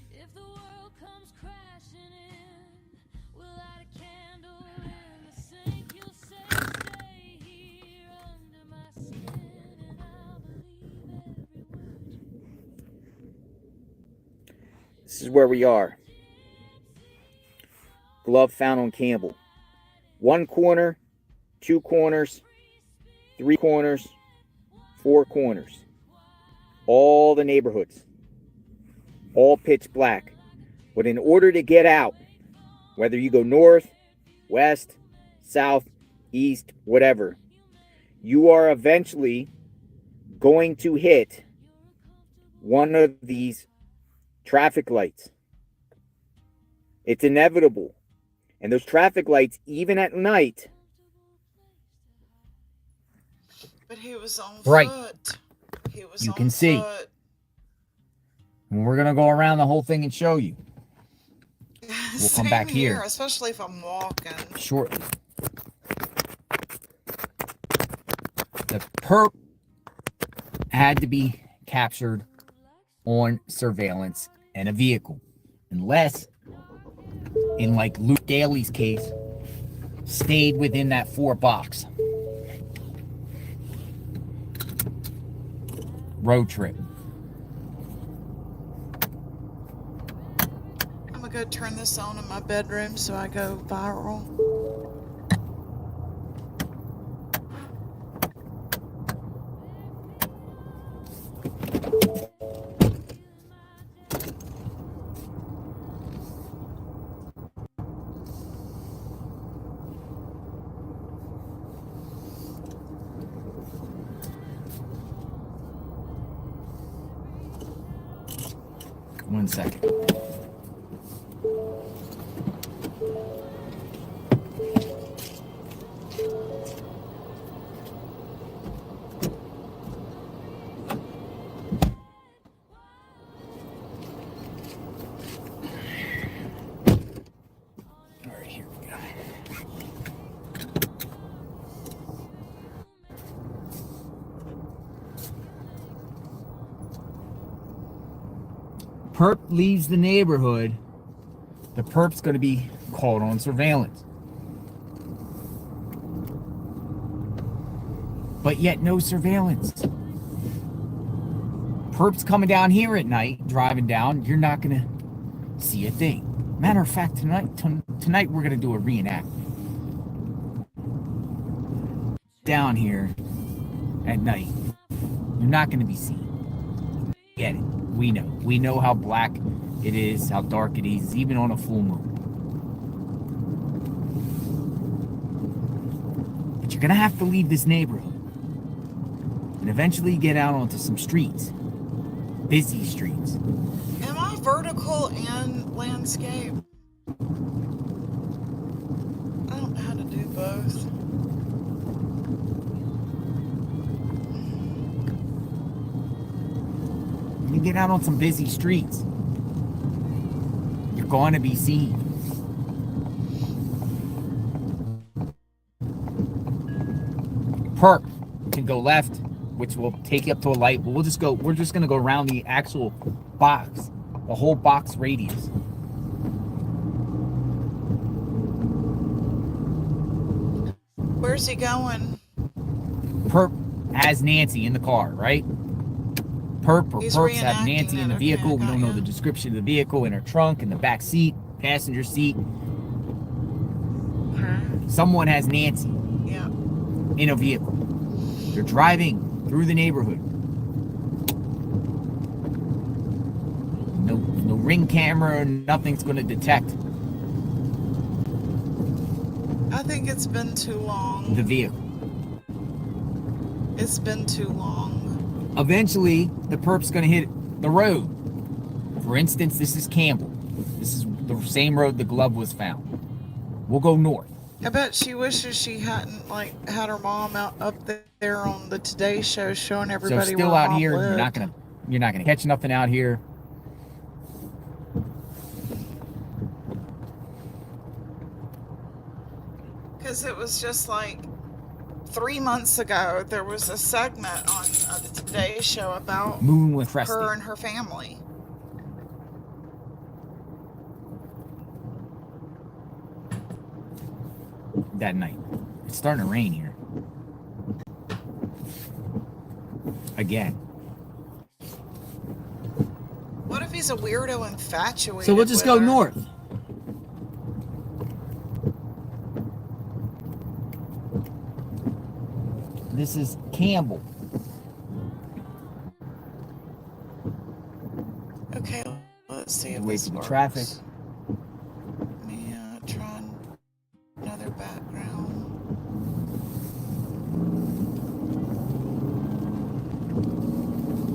H: If the world comes crashing in, we'll light a candle in the sink. You'll say, stay here under my skin, and I'll believe every word.
S: This is where we are. Glove found on Campbell. 1 corner, 2 corners, 3 corners, 4 corners. All the neighborhoods. All pitch black. But in order to get out, whether you go north, west, south, east, whatever, you are eventually going to hit one of these traffic lights. It's inevitable. And those traffic lights, even at night,
C: but he was on
S: bright.
C: foot. He was
S: You
C: on
S: can see.
C: foot.
S: And we're going to go around the whole thing and show you. We'll come back
C: Same
S: here
C: especially if I'm walking.
S: shortly. The perp had to be captured on surveillance in a vehicle. Unless, in like Luke Daly's case, stayed within that 4 box. Road trip.
C: I'm gonna go turn this on in my bedroom so I go viral.
S: One second. All right, here we go. Perp leaves the neighborhood, the perp's going to be called on surveillance. But yet no surveillance. Perp's coming down here at night, driving down, you're not going to see a thing. Matter of fact, tonight we're going to do a reenactment. Down here at night, you're not going to be seen. Get it. We know. We know how black it is, how dark it is, even on a full moon. But you're going to have to leave this neighborhood and eventually get out onto some streets. Busy streets.
C: Am I vertical and landscape? I don't know how to do both.
S: You get out on some busy streets, you're going to be seen. Perp can go left, which will take you up to a light, but we're just going to go around the actual box, the whole box radius.
C: Where's he going?
S: Perp has Nancy in the car, right? Perp or
C: He's
S: perps have Nancy
C: reenacting
S: in the
C: it. Okay,
S: vehicle. We
C: got
S: don't know
C: ya.
S: the description of the vehicle, in her trunk, in the back seat, passenger seat. Someone has Nancy
C: Yeah.
S: in a vehicle. They're driving through the neighborhood. No ring camera, nothing's going to detect
C: I think it's been too long.
S: the vehicle.
C: It's been too long.
S: Eventually, the perp's going to hit the road. For instance, this is Campbell. This is the same road the glove was found. We'll go north.
C: I bet she wishes she hadn't had her mom out up there on the Today Show showing everybody
S: So still
C: where
S: out
C: mom
S: here,
C: lived.
S: you're not gonna catch nothing out here.
C: Because it was just like 3 months ago, there was a segment on the Today Show about
S: Moon with Cresty.
C: her and her family.
S: That night. It's starting to rain here. Again.
C: What if he's a weirdo infatuated?
S: So we'll just
C: with
S: go
C: her?
S: north. This is Campbell.
C: Okay, let's see if
S: Wait
C: this
S: for the
C: works.
S: traffic.
C: Let me try another background.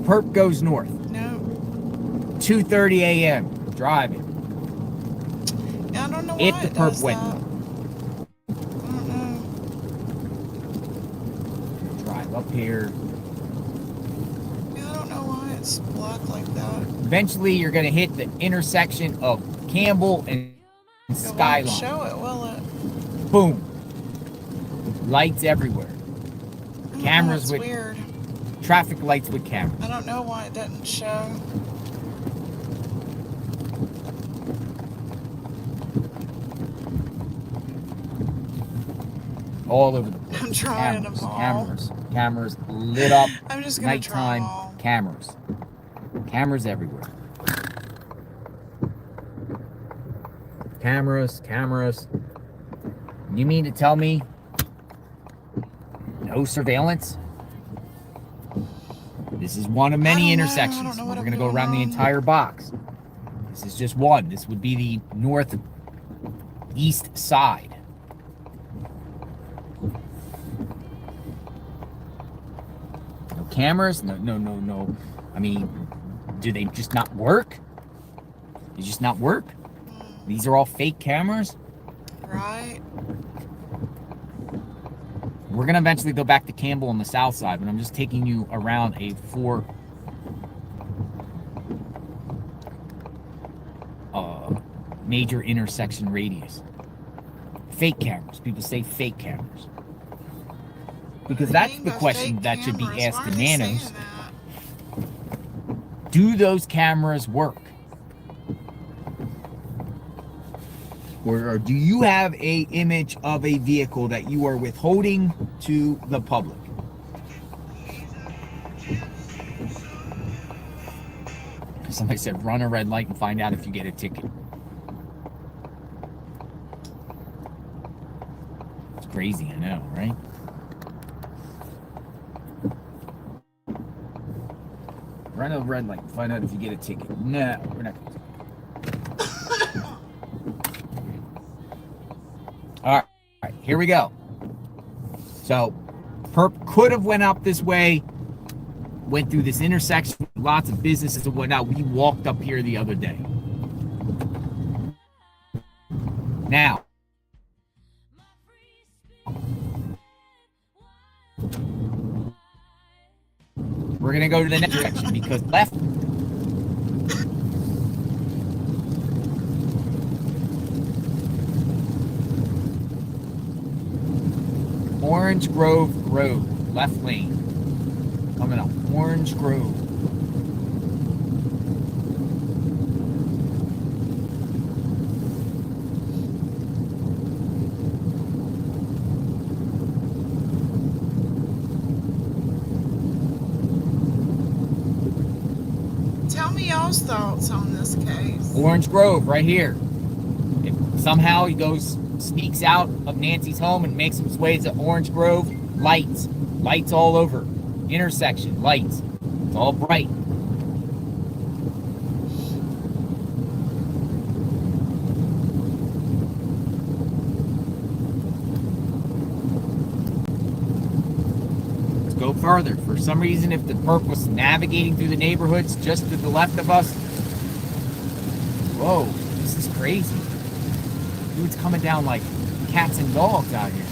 S: Perp goes north.
C: No.
S: 2:30 a.m. Driving.
C: I don't know why
S: If the
C: it
S: perp
C: does
S: went.
C: that. I don't know.
S: Drive up here.
C: Yeah, it's black like that.
S: Eventually, you're going to hit the intersection of Campbell and
C: It won't
S: Skyline.
C: show it, will it?
S: Boom. Lights everywhere. Cameras
C: That's
S: with
C: weird.
S: traffic lights with cameras.
C: I don't know why it doesn't show.
S: All over the place.
C: I'm trying them all.
S: Cameras lit up.
C: I'm just gonna try 'em
S: nighttime
C: all.
S: Cameras everywhere. Cameras. You mean to tell me no surveillance? This is one of many intersections. We're going to go around the entire box. This is just one. This would be the northeast side. No cameras? No. I mean, do they just not work? They just not work? These are all fake cameras?
C: Right.
S: We're going to eventually go back to Campbell on the south side, but I'm just taking you around a 4 major intersection radius. Fake cameras. People say fake cameras. Because that's the question that should be asked to Nanos. Do those cameras work? Or do you have a image of a vehicle that you are withholding to the public? Somebody said run a red light and find out if you get a ticket. It's crazy, I know, right? Run a red light and find out if you get a ticket. No, we're not going to. All right, here we go. So, perp could have went up this way, went through this intersection, lots of businesses and whatnot. We walked up here the other day. Now, we're going to go to the next direction because left. Orange Grove Road, left lane. Coming up, Orange Grove.
C: Tell me y'all's thoughts on this case.
S: Orange Grove, right here. If somehow he goes, sneaks out of Nancy's home and makes his way to Orange Grove, lights all over. Intersection, lights. It's all bright. Let's go further. For some reason, if the perp was navigating through the neighborhoods just to the left of us, whoa, this is crazy. Dude's coming down like cats and dogs out here.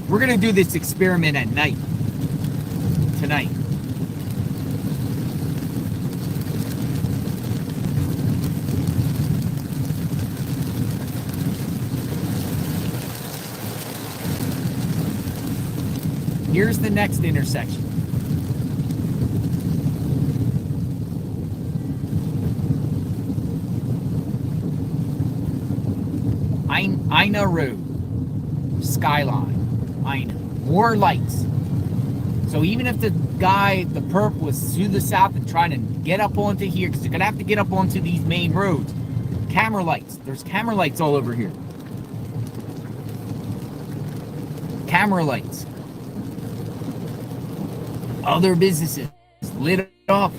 S: We're going to do this experiment at night. Tonight. Here's the next intersection. Ina Road. Skyline. Ina. More lights. So even if the guy, the perp, was to the south and trying to get up onto here, because they're going to have to get up onto these main roads. Camera lights. There's camera lights all over here. Camera lights. Other businesses lit up,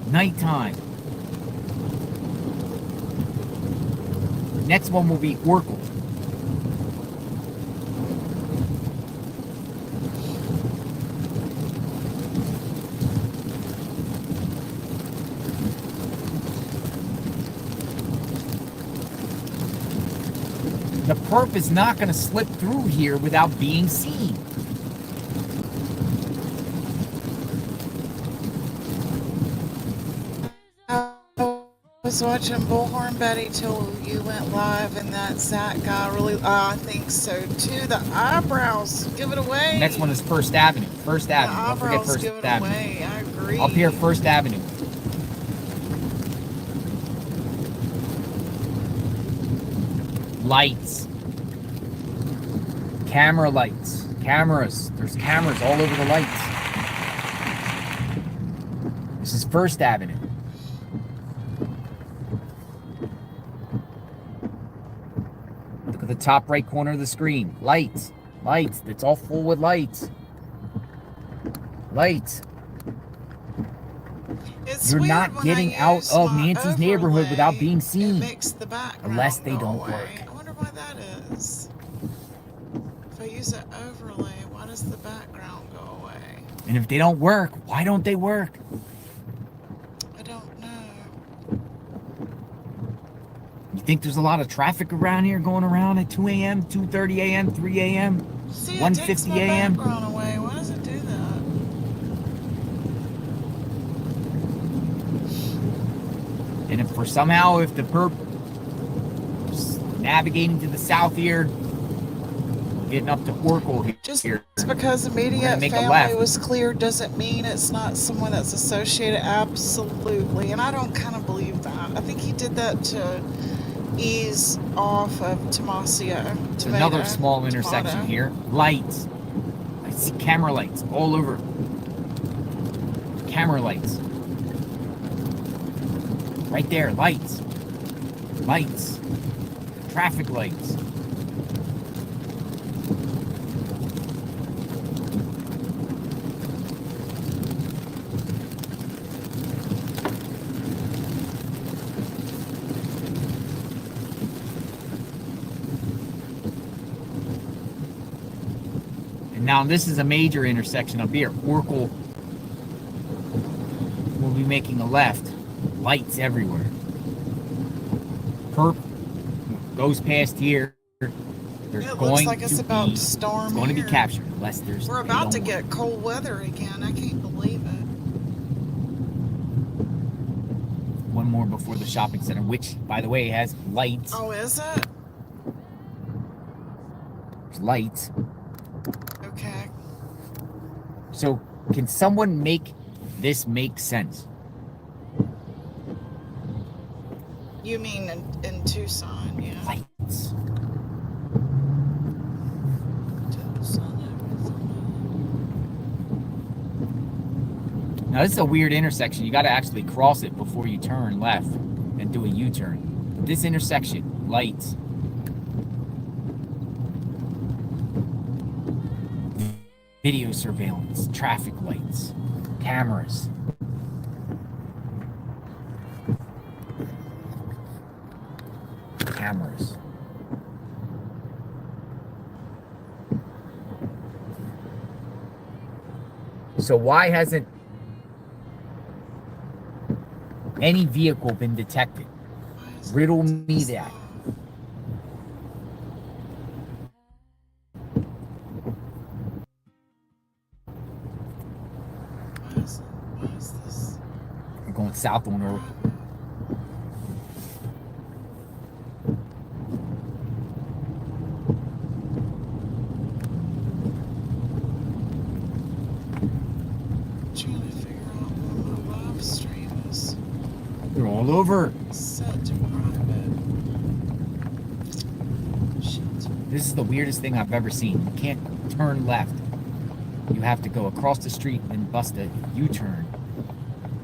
S: nighttime. Next one will be Oracle. The perp is not going to slip through here without being seen.
C: I was watching Bullhorn Betty till you went live, and that Zach guy really, I think so too. The eyebrows give it away.
S: Next one is First Avenue. First Avenue. Don't forget
C: Eyebrows
S: First
C: give it
S: Avenue.
C: away. I agree.
S: Up here, First Avenue. Lights. Camera lights. Cameras. There's cameras all over the lights. This is First Avenue. Look at the top right corner of the screen. Lights. Lights. It's all full with lights. Lights.
C: It's
S: You're
C: weird
S: not
C: when
S: getting
C: I
S: out
C: use
S: of
C: my
S: Nancy's neighborhood without being seen.
C: makes the background
S: Unless they
C: go
S: don't
C: away.
S: work.
C: I wonder why that is. If I use an overlay, why does the background go away?
S: And if they don't work, why don't they work?
C: I don't know.
S: You think there's a lot of traffic around here going around at 2 a.m., 2:30 a.m., 3 a.m.,
C: See, it takes
S: 1:50
C: my
S: a.m.?
C: background away. Why does it do that?
S: And if if the perp is navigating to the south here, getting up to Oracle here.
C: Just because immediate
S: make a
C: family
S: left.
C: was clear doesn't mean it's not someone that's associated. Absolutely. And I don't kind of believe that. I think he did that to ease off of Tomasio.
S: It's another small intersection here. Lights. I see camera lights all over. Camera lights. Right there, lights. Lights. Traffic lights. And now this is a major intersection up here. Oracle will be making a left. Lights everywhere. Perp goes past here. There's
C: It
S: going
C: looks like it's
S: to
C: about
S: be,
C: to storm
S: it's going to be
C: here.
S: captured unless there's.
C: We're
S: they
C: about to
S: don't
C: get cold weather again. I can't believe it.
S: One more before the shopping center, which, by the way, has lights.
C: Oh, is it?
S: There's lights.
C: Okay.
S: So, can someone make this make sense?
C: You mean in Tucson, yeah.
S: Lights. Now, this is a weird intersection. You got to actually cross it before you turn left and do a U-turn. This intersection, lights. Video surveillance, traffic lights, cameras. Cameras. So why hasn't any vehicle been detected? Riddle me that.
C: Why is this?
S: We're going south on Oracle.
C: Trying to figure out where my live stream is
S: They're all over.
C: set to private. Shit.
S: This is the weirdest thing I've ever seen. You can't turn left. You have to go across the street and bust a U-turn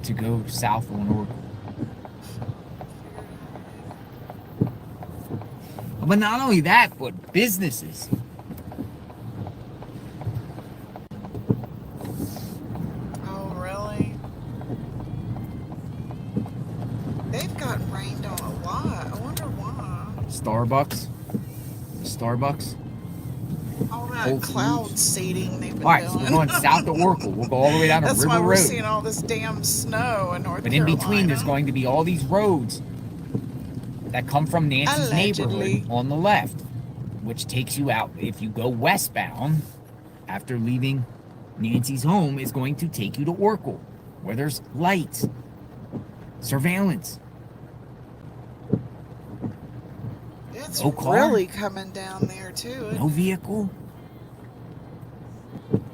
S: to go south on Oracle. But not only that, but businesses.
C: Oh, really? They've gotten rained on a lot. I wonder why.
S: Starbucks. Starbucks.
C: All that
S: Whole
C: cloud
S: Foods.
C: seeding they've been
S: All right,
C: doing.
S: so we're going south to Oracle. We'll go all the way down to
C: That's
S: River
C: why we're
S: Road.
C: seeing all this damn snow in North
S: But in
C: Carolina.
S: between, there's going to be all these roads that come from Nancy's
C: Allegedly.
S: neighborhood on the left. which takes you out. If you go westbound after leaving Nancy's home, is going to take you to Oracle, where there's lights, surveillance.
C: It's
S: No car,
C: really coming down there too.
S: no vehicle.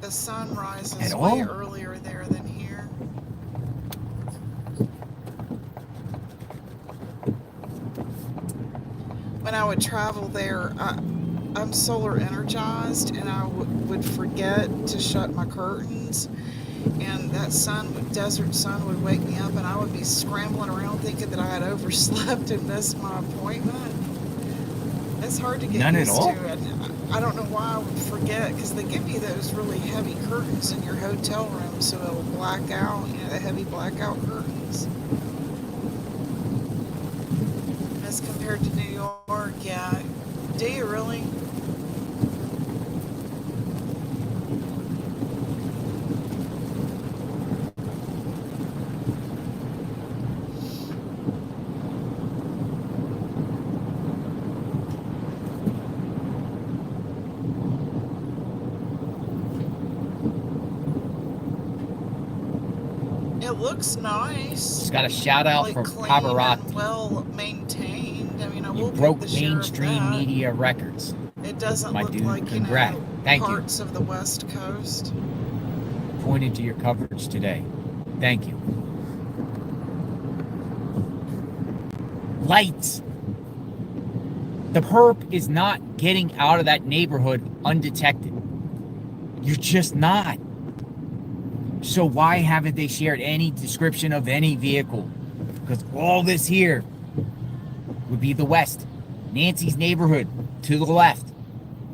C: The sun rises
S: At
C: way
S: all?
C: earlier there than here. When I would travel there, I'm solar energized, and I would forget to shut my curtains, and that desert sun would wake me up, and I would be scrambling around thinking that I had overslept and missed my appointment. It's hard to get
S: None at
C: used
S: all?
C: to, and I don't know why I would forget, because they give you those really heavy curtains in your hotel room, so it'll black out, the heavy blackout curtains. As compared to New York, yeah. Do you really? It looks nice.
S: Just got a shout out
C: Like
S: from
C: clean
S: Paparazzi.
C: and well maintained. I mean, I
S: You
C: will
S: broke
C: give the sheriff
S: mainstream
C: that.
S: media records.
C: It doesn't
S: My
C: look
S: dude,
C: like,
S: congrats. Thank you.
C: parts of the West Coast.
S: Pointed to your coverage today. Thank you. Lights. The perp is not getting out of that neighborhood undetected. You're just not. So why haven't they shared any description of any vehicle? Because all this here would be the west. Nancy's neighborhood to the left.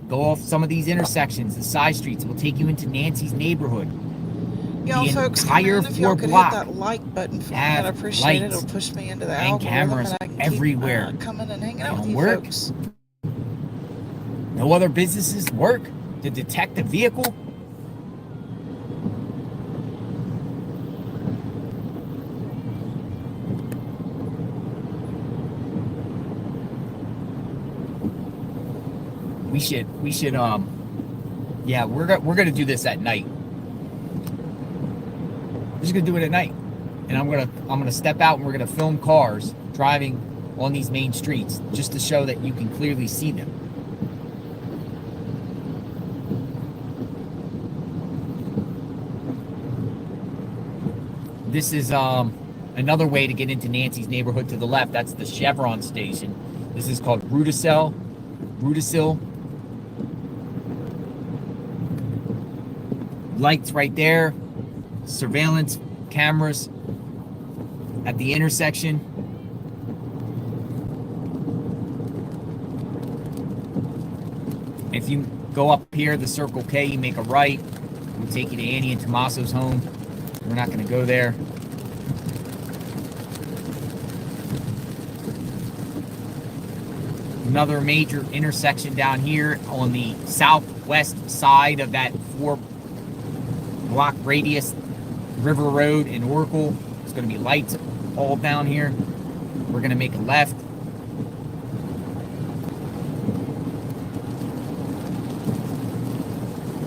S: Go off some of these intersections, the side streets. It will take you into Nancy's neighborhood.
C: Y'all
S: The
C: folks come
S: entire
C: in, if y'all
S: 4
C: could hit
S: block
C: that like button for me,
S: have
C: I'd appreciate it.
S: lights
C: It'll push me into the
S: and
C: algorithm,
S: cameras
C: and I can
S: everywhere.
C: keep coming and hanging out
S: Don't
C: with you
S: work.
C: folks.
S: No other businesses work to detect a vehicle. We should yeah, we're gonna do this at night. We're just gonna do it at night. And I'm gonna step out and we're gonna film cars driving on these main streets just to show that you can clearly see them. This is another way to get into Nancy's neighborhood to the left. That's the Chevron station. This is called Rudisill. Lights right there. Surveillance cameras at the intersection. If you go up here, the Circle K, you make a right. We'll take you to Annie and Tommaso's home. We're not going to go there. Another major intersection down here on the southwest side of that 4-block radius, River Road in Oracle. There's going to be lights all down here. We're going to make a left.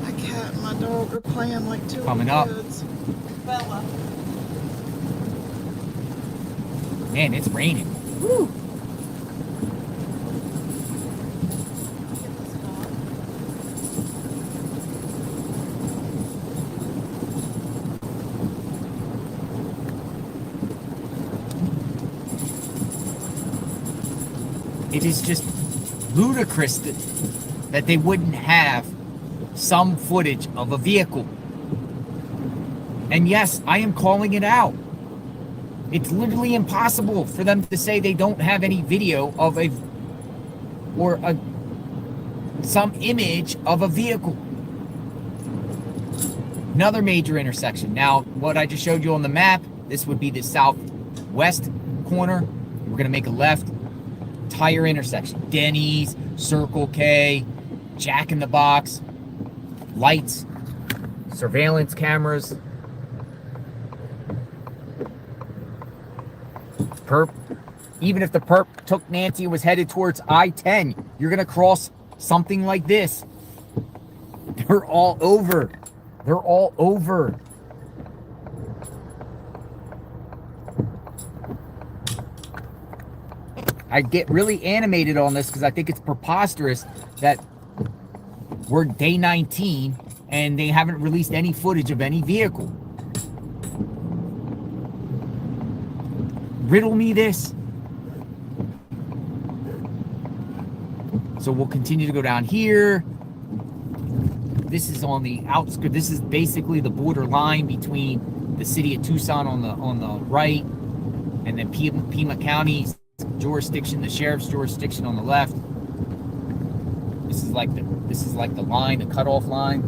C: My cat and my dog are playing like two
S: Coming
C: little
S: up.
C: kids. Bella.
S: Man, it's raining. Woo. It is just ludicrous that they wouldn't have some footage of a vehicle. And yes, I am calling it out. It's literally impossible for them to say they don't have any video of some image of a vehicle. Another major intersection. Now, what I just showed you on the map, this would be the southwest corner. We're going to make a left. Entire intersection. Denny's, Circle K, Jack in the Box, lights, surveillance cameras. Perp. Even if the perp took Nancy and was headed towards I-10, you're going to cross something like this. They're all over. They're all over. I get really animated on this because I think it's preposterous that we're day 19 and they haven't released any footage of any vehicle. Riddle me this. So we'll continue to go down here. This is on the outskirts. This is basically the border line between the city of Tucson on the right, and then Pima County's jurisdiction, the sheriff's jurisdiction on the left. This is like the line, the cutoff line.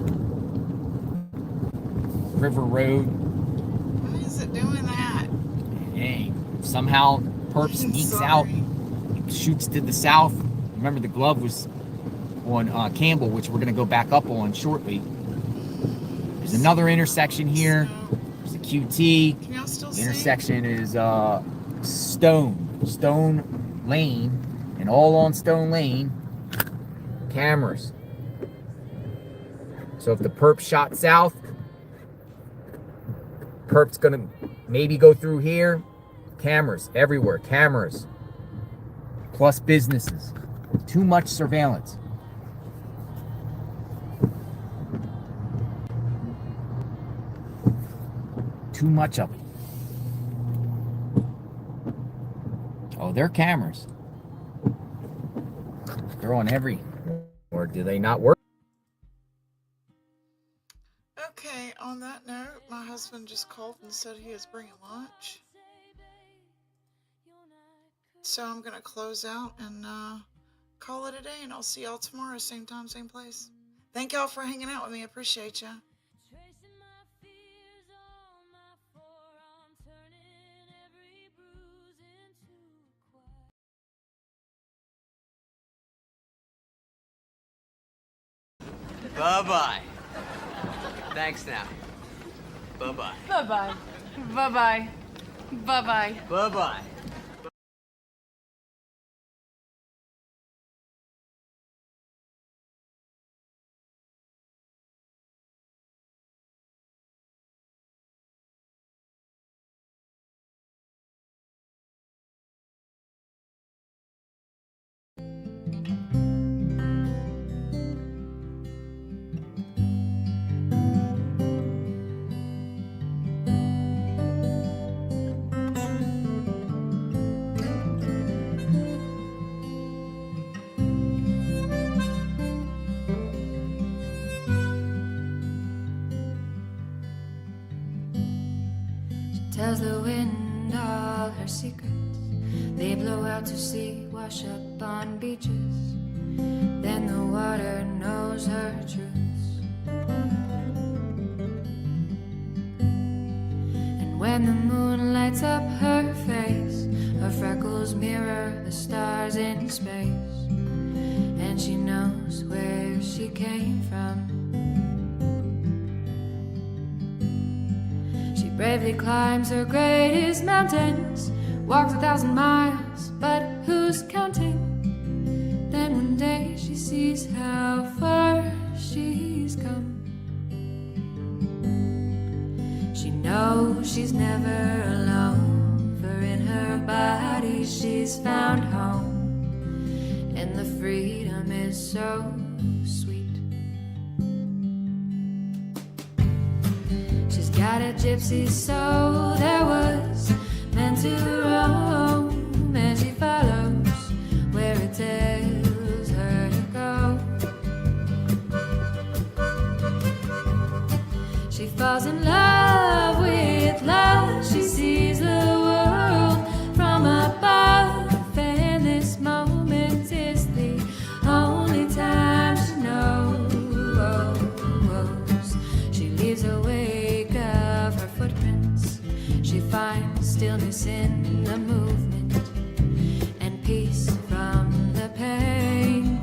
S: River Road.
C: Why is it doing that?
S: Hey, somehow Perp sneaks out, shoots to the south. Remember, the glove was on Campbell, which we're going to go back up on shortly. There's another intersection here. There's a QT.
C: Can y'all still
S: The intersection is Stone Lane, and all on Stone Lane, cameras. So if the perp shot south, perp's going to maybe go through here. Cameras everywhere, cameras. Plus businesses. Too much surveillance. Too much of it. Oh, they're cameras. They're on every... Or do they not work?
C: Okay, on that note, my husband just called and said he is bringing lunch. So I'm going to close out and call it a day, and I'll see y'all tomorrow, same time, same place. Thank y'all for hanging out with me. I appreciate ya.
A: Bye-bye. Thanks now. Bye-bye.
B: Bye-bye. Bye-bye. Bye-bye.
A: Bye-bye.
H: Tells the wind all her secrets. They blow out to sea, wash up on beaches. Then the water knows her truths. And when the moon lights up her face, her freckles mirror the stars in space. And she knows where she came from. Bravely climbs her greatest mountains, walks 1,000 miles, but who's counting? Then one day she sees how far she's come. She knows she's never alone, for in her body she's found home, and the freedom is so sweet. Got a gypsy soul that was meant to roam, and she follows where it tells her to go. She falls in love with love. She sees the world from above, and this moment is the only time she knows. She leaves away footprints. She finds stillness in the movement and peace from the pain.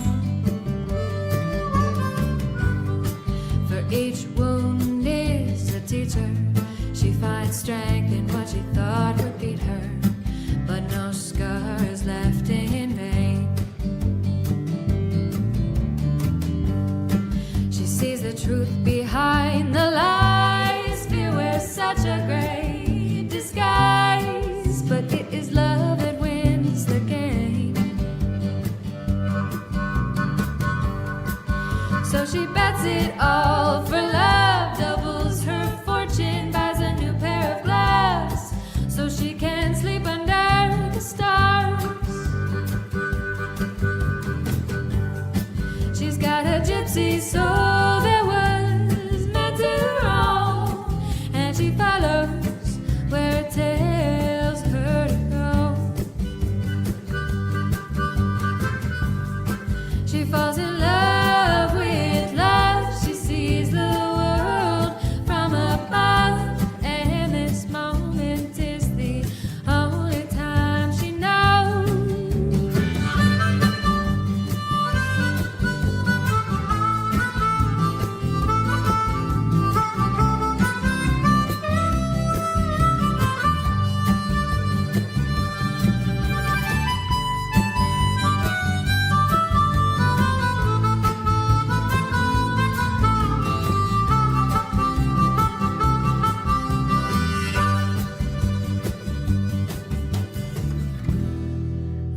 H: For each wound is a teacher. She finds strength in what she thought would beat her, but no scar is left in vain. is love that wins the game. So she bets it all for love, doubles her fortune, buys a new pair of gloves, so she can sleep under the stars. She's got a gypsy soul that was meant to roam, and she follows where it tells her to go. She falls in love with love. She sees the world from above, and this moment is the only time she knows.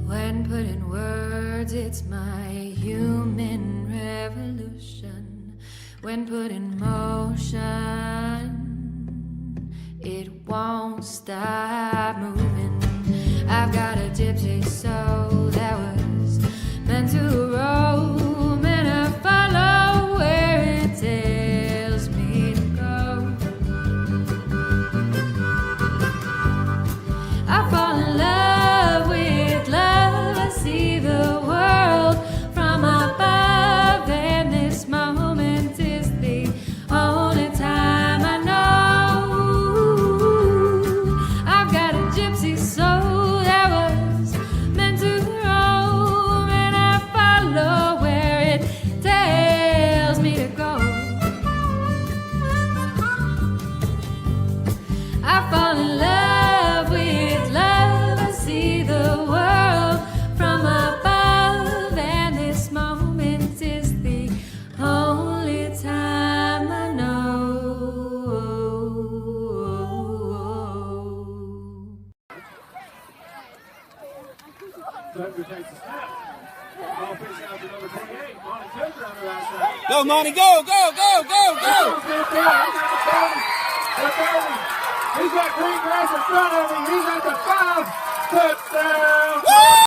H: When put in words, it's my human revolution. When put in motion, it won't stop moving. I've got a gypsy soul that was meant to roam, and I follow where it tells me to go. I fall in love with love. I see the world from above, and this moment is the only time I know. I've got a gypsy soul that was meant to roam, and I follow where it tells me to go. I fall in love with love. I see the world from above, and this moment is the only time I know.
D: Go, Monty, go, go, go, go, go! He's got green grass in front of him. He's at the 5. Touchdown! Woo!